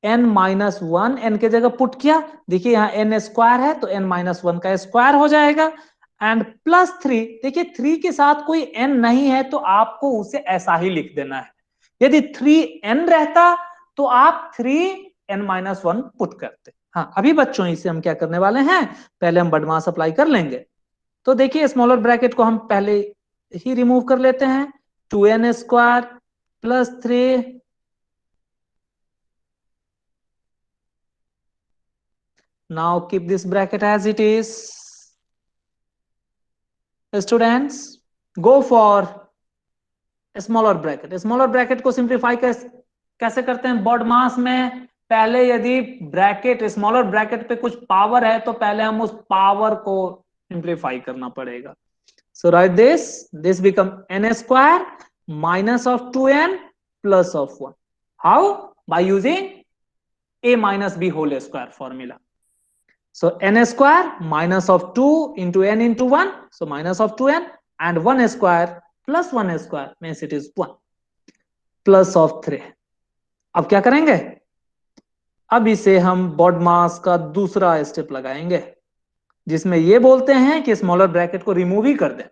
n माइनस 1 n के जगह पुट किया, देखिए यहाँ n स्क्वायर है तो n माइनस 1 का स्क्वायर हो जाएगा. एंड प्लस 3, देखिए 3 के साथ कोई n नहीं है तो आपको उसे ऐसा ही लिख देना है. यदि 3n रहता तो आप 3n माइनस 1 पुट करते. हाँ, अभी बच्चों इसे हम क्या करने वाले हैं, पहले हम बडमास अप्लाई कर लेंगे. तो देखिए स्मॉलर ब्रैकेट को हम पहले ही रिमूव कर लेते हैं. 2n square plus 3 now keep this bracket as it is. Students, go for smaller bracket. Smaller bracket को सिंप्लीफाई कैसे करते हैं, बॉडमास में पहले यदि ब्रैकेट स्मॉलर ब्रैकेट पे कुछ पावर है तो पहले हम उस पावर को सिंप्लीफाई करना पड़ेगा. So write this become n square minus of 2n plus of 1. हाउ? By using a minus b whole square formula. So n square minus of 2 into n into 1, so minus of 2n, and 1 square plus 1 square means it is 1 plus of 3. अब क्या करेंगे, अब इसे हम BODMAS का दूसरा step लगाएंगे जिसमें ये बोलते हैं कि स्मॉलर ब्रैकेट को रिमूव ही कर दें.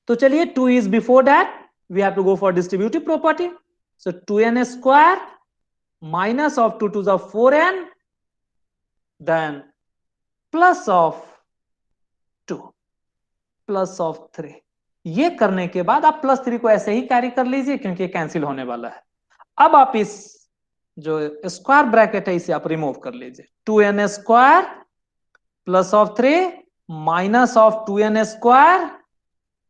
तो चलिए 2 is before that, we have to go for distributive property. So 2n square minus of 2 to the 4n, then plus of 2 plus of 3. ये करने के बाद आप प्लस 3 को ऐसे ही कैरी कर लीजिए क्योंकि ये कैंसिल होने वाला है. अब आप इस जो स्क्वायर ब्रैकेट है इसे आप रिमूव कर लीजिए. 2n square plus of 3 minus of 2n square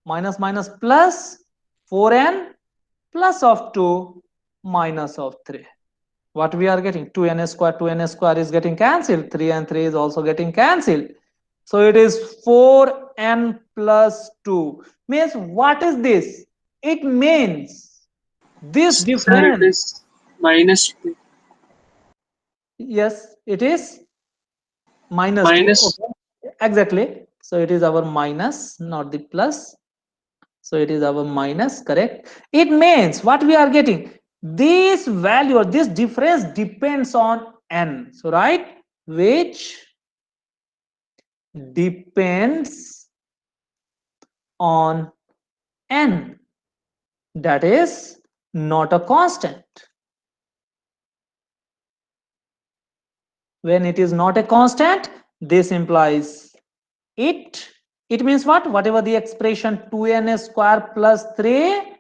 minus minus plus 4n plus of 2 minus of 3. What we are getting? 2n square is getting cancelled. 3 and 3 is also getting cancelled. So it is 4n plus 2. Means what is this? It means this Sir, it difference. is minus 2. Yes, it is minus 2. Okay. Exactly. So it is our minus, not the plus. So it is our minus, correct? It means what we are getting, this value or this difference depends on n. So right, which depends on n, that is not a constant. When it is not a constant, this implies it means what? Whatever the expression 2n square plus 3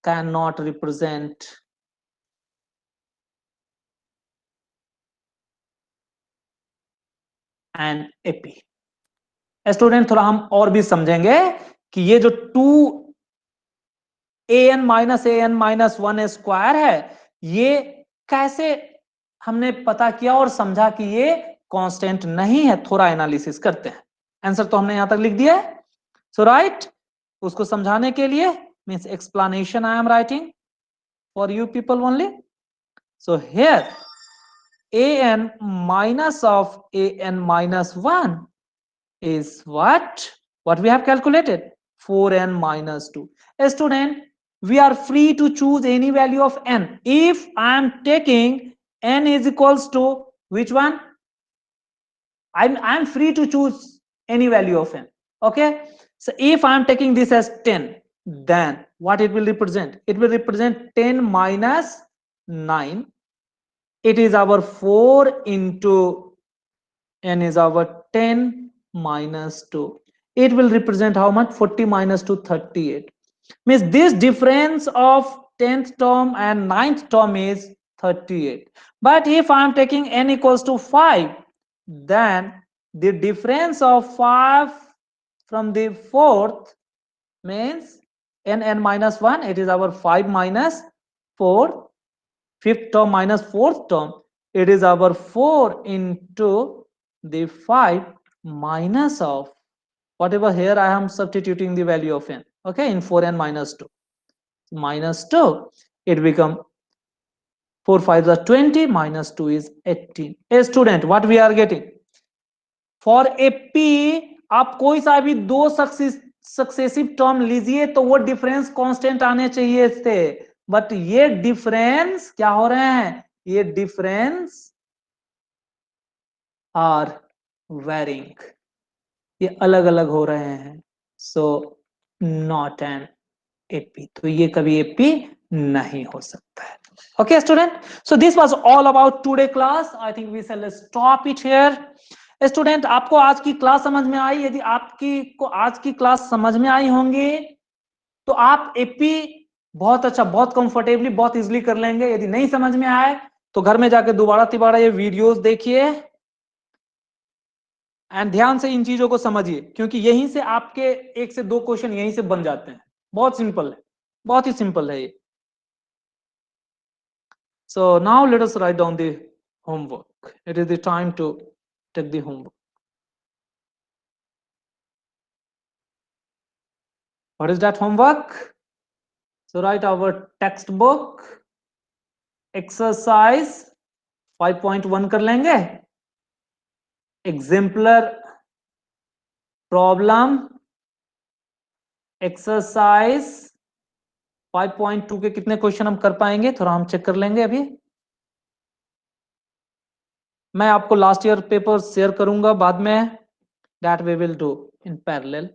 cannot represent an AP. Student थोड़ा हम और भी समझेंगे कि ये जो 2an minus 1 square है ये कैसे हमने पता किया और समझा कि ये कांस्टेंट नहीं है. थोड़ा एनालिसिस करते हैं. आंसर तो हमने यहां तक लिख दिया है. सो राइट, उसको समझाने के लिए means explanation I am writing for you people only. So here an minus of an minus 1 is what we have calculated, 4n minus 2. A student, we are free to choose any value of n. If I am taking n is equals to which one, I'm free to choose any value of n. Okay, so if I'm taking this as 10, then what it will represent, it will represent 10 minus 9. It is our 4 into n is our 10 minus 2. It will represent how much? 40 minus 2, 38. Means this difference of 10th term and 9th term is 38. But if I am taking n equals to 5, then the difference of 5 from the fourth means n minus 1, it is our 5 minus 4, fifth term minus fourth term, it is our 4 into the 5 minus of whatever here I am substituting the value of n, okay, in 4n minus 2. Minus 2, it become 4 5 are 20, minus 2 is 18. A student, what we are getting? For a P, आप कोई सा भी दो successive term लीजिए तो वो difference constant आने चाहिए थे, बट ये डिफरेंस क्या हो रहे हैं? ये डिफरेंस आर वेरिंग, ये अलग अलग हो रहे हैं, सो नॉट एन एपी, तो ये कभी एपी नहीं हो सकता है. Okay student, so this was all about today class. I think we shall stop it here. Student, आपको आज की क्लास समझ में आई? यदि आपकी को आज की क्लास समझ में आई होंगी तो आप एपी बहुत अच्छा, बहुत कंफर्टेबली, बहुत इजीली कर लेंगे. यदि नहीं समझ में आए तो घर में जाके दोबारा तिबारा ये वीडियोस देखिए एंड ध्यान से इन चीजों को समझिए, क्योंकि यहीं से आपके 1 से 2 क्वेश्चन यहीं से बन जाते हैं. बहुत सिंपल है, बहुत ही सिंपल है ये. So now let us write down the homework. It is the time to take the homework. What is that homework? So write our textbook exercise 5.1 कर लेंगे. Exemplar problem exercise 5.2 के कितने क्वेश्चन हम कर पाएंगे थोड़ा हम चेक कर लेंगे. अभी मैं आपको लास्ट ईयर पेपर शेयर करूंगा बाद में. That we will do in parallel,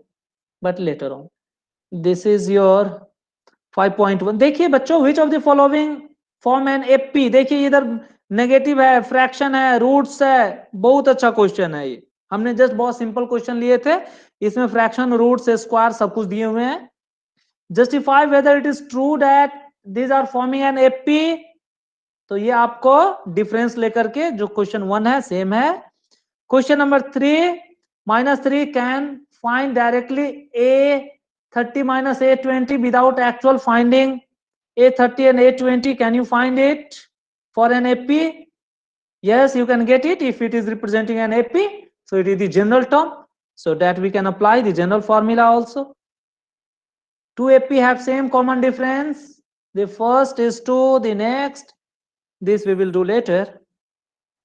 but later on. This is your 5.1. देखिए बच्चों, which of the following form an AP? देखिए इधर नेगेटिव है, फ्रैक्शन है, रूट्स है. बहुत अच्छा क्वेश्चन है ये. हमने जस्ट बहुत सिंपल क्वेश्चन लिए थे, इसमें फ्रैक्शन, रूट्स, स्क्वायर सब कुछ दिए हुए हैं. Justify whether it is true that these are forming an AP. तो ये आपको डिफरेंस लेकर के जो क्वेश्चन 1 है सेम है. Question number 3, -3 can find directly A30 minus A20 without actual finding A30 and A20. Can you find it for an AP? Yes, you can get it if it is representing an AP. So it is the general term, so that we can apply the general formula also. Two AP have same common difference. The first is 2, the next, this we will do later.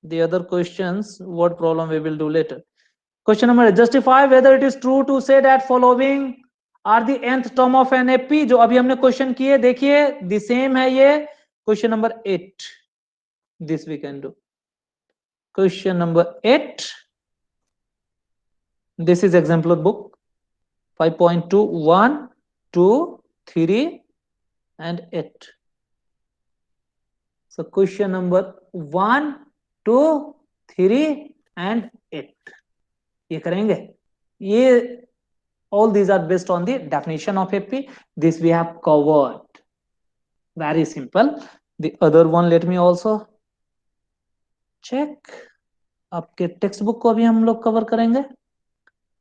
The other questions, word problem we will do later. Question number, justify whether it is true to say that following are the nth term of an AP. जो अभी हमने question किए, देखिए the same है ये. Question number 8, this we can do. Question number 8, this is exemplar book 5.2, 1, 2, 3 and 8. So question number 1, 2, 3 and 8 ये करेंगे. ये all these are based on the definition of AP. This we have covered. Very simple. The other one, let me also check. आपके text book को भी हम लोग cover करेंगे.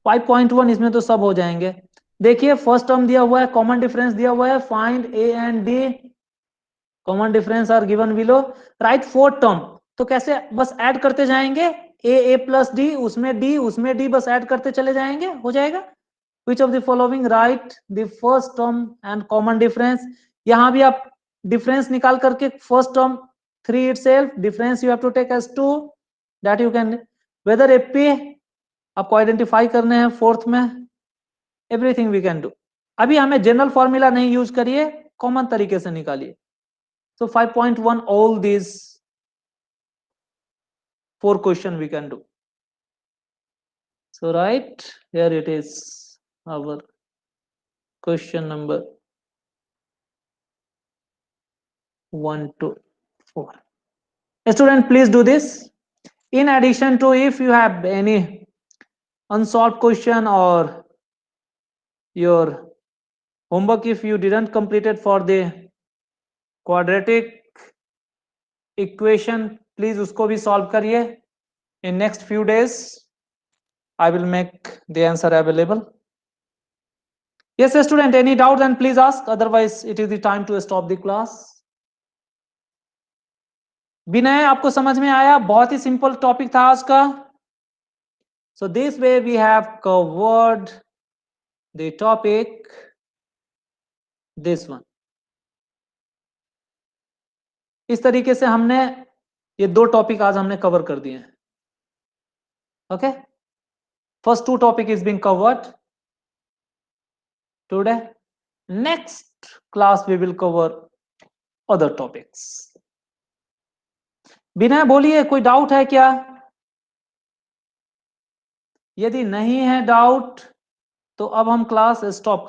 5.1 इसमें तो सब हो जाएंगे. देखिए फर्स्ट टर्म दिया हुआ है, कॉमन डिफरेंस दिया हुआ है, find A and D. Common difference are given below. Right fourth term, तो कैसे बस ऐड करते जाएंगे. A plus D, उसमें D बस ऐड करते चले जाएंगे, हो जाएगा. Which of the following write the first term and common difference? यहाँ भी आप डिफरेंस निकाल करके first term 3 itself, difference you have to take as 2, that you can. whether AP आपको आइडेंटिफाई करने हैं फोर्थ में. Everything we can do. अभी हमें जनरल फॉर्मूला नहीं यूज करिए, कॉमन तरीके से निकालिए. So 5.1, all these 4 question we can do. So right here it is our question number 1 to 4. Student, please do this. In addition to, if you have any unsolved question or your homework if you didn't complete it for the quadratic equation, please usko bhi solve kariye. In next few days I will make the answer available. Yes, student, any doubt then please ask, otherwise it is the time to stop the class. विनय, आपको समझ में आया? बहुत ही simple topic था आज का. So this way we have covered the topic, this one. इस तरीके से हमने ये 2 टॉपिक आज हमने कवर कर दिए हैं. Okay, first 2 topic is being covered today. Next class we will cover other topics. विनय बोलिए, कोई डाउट है क्या? यदि नहीं है डाउट तो अब हम क्लास स्टॉप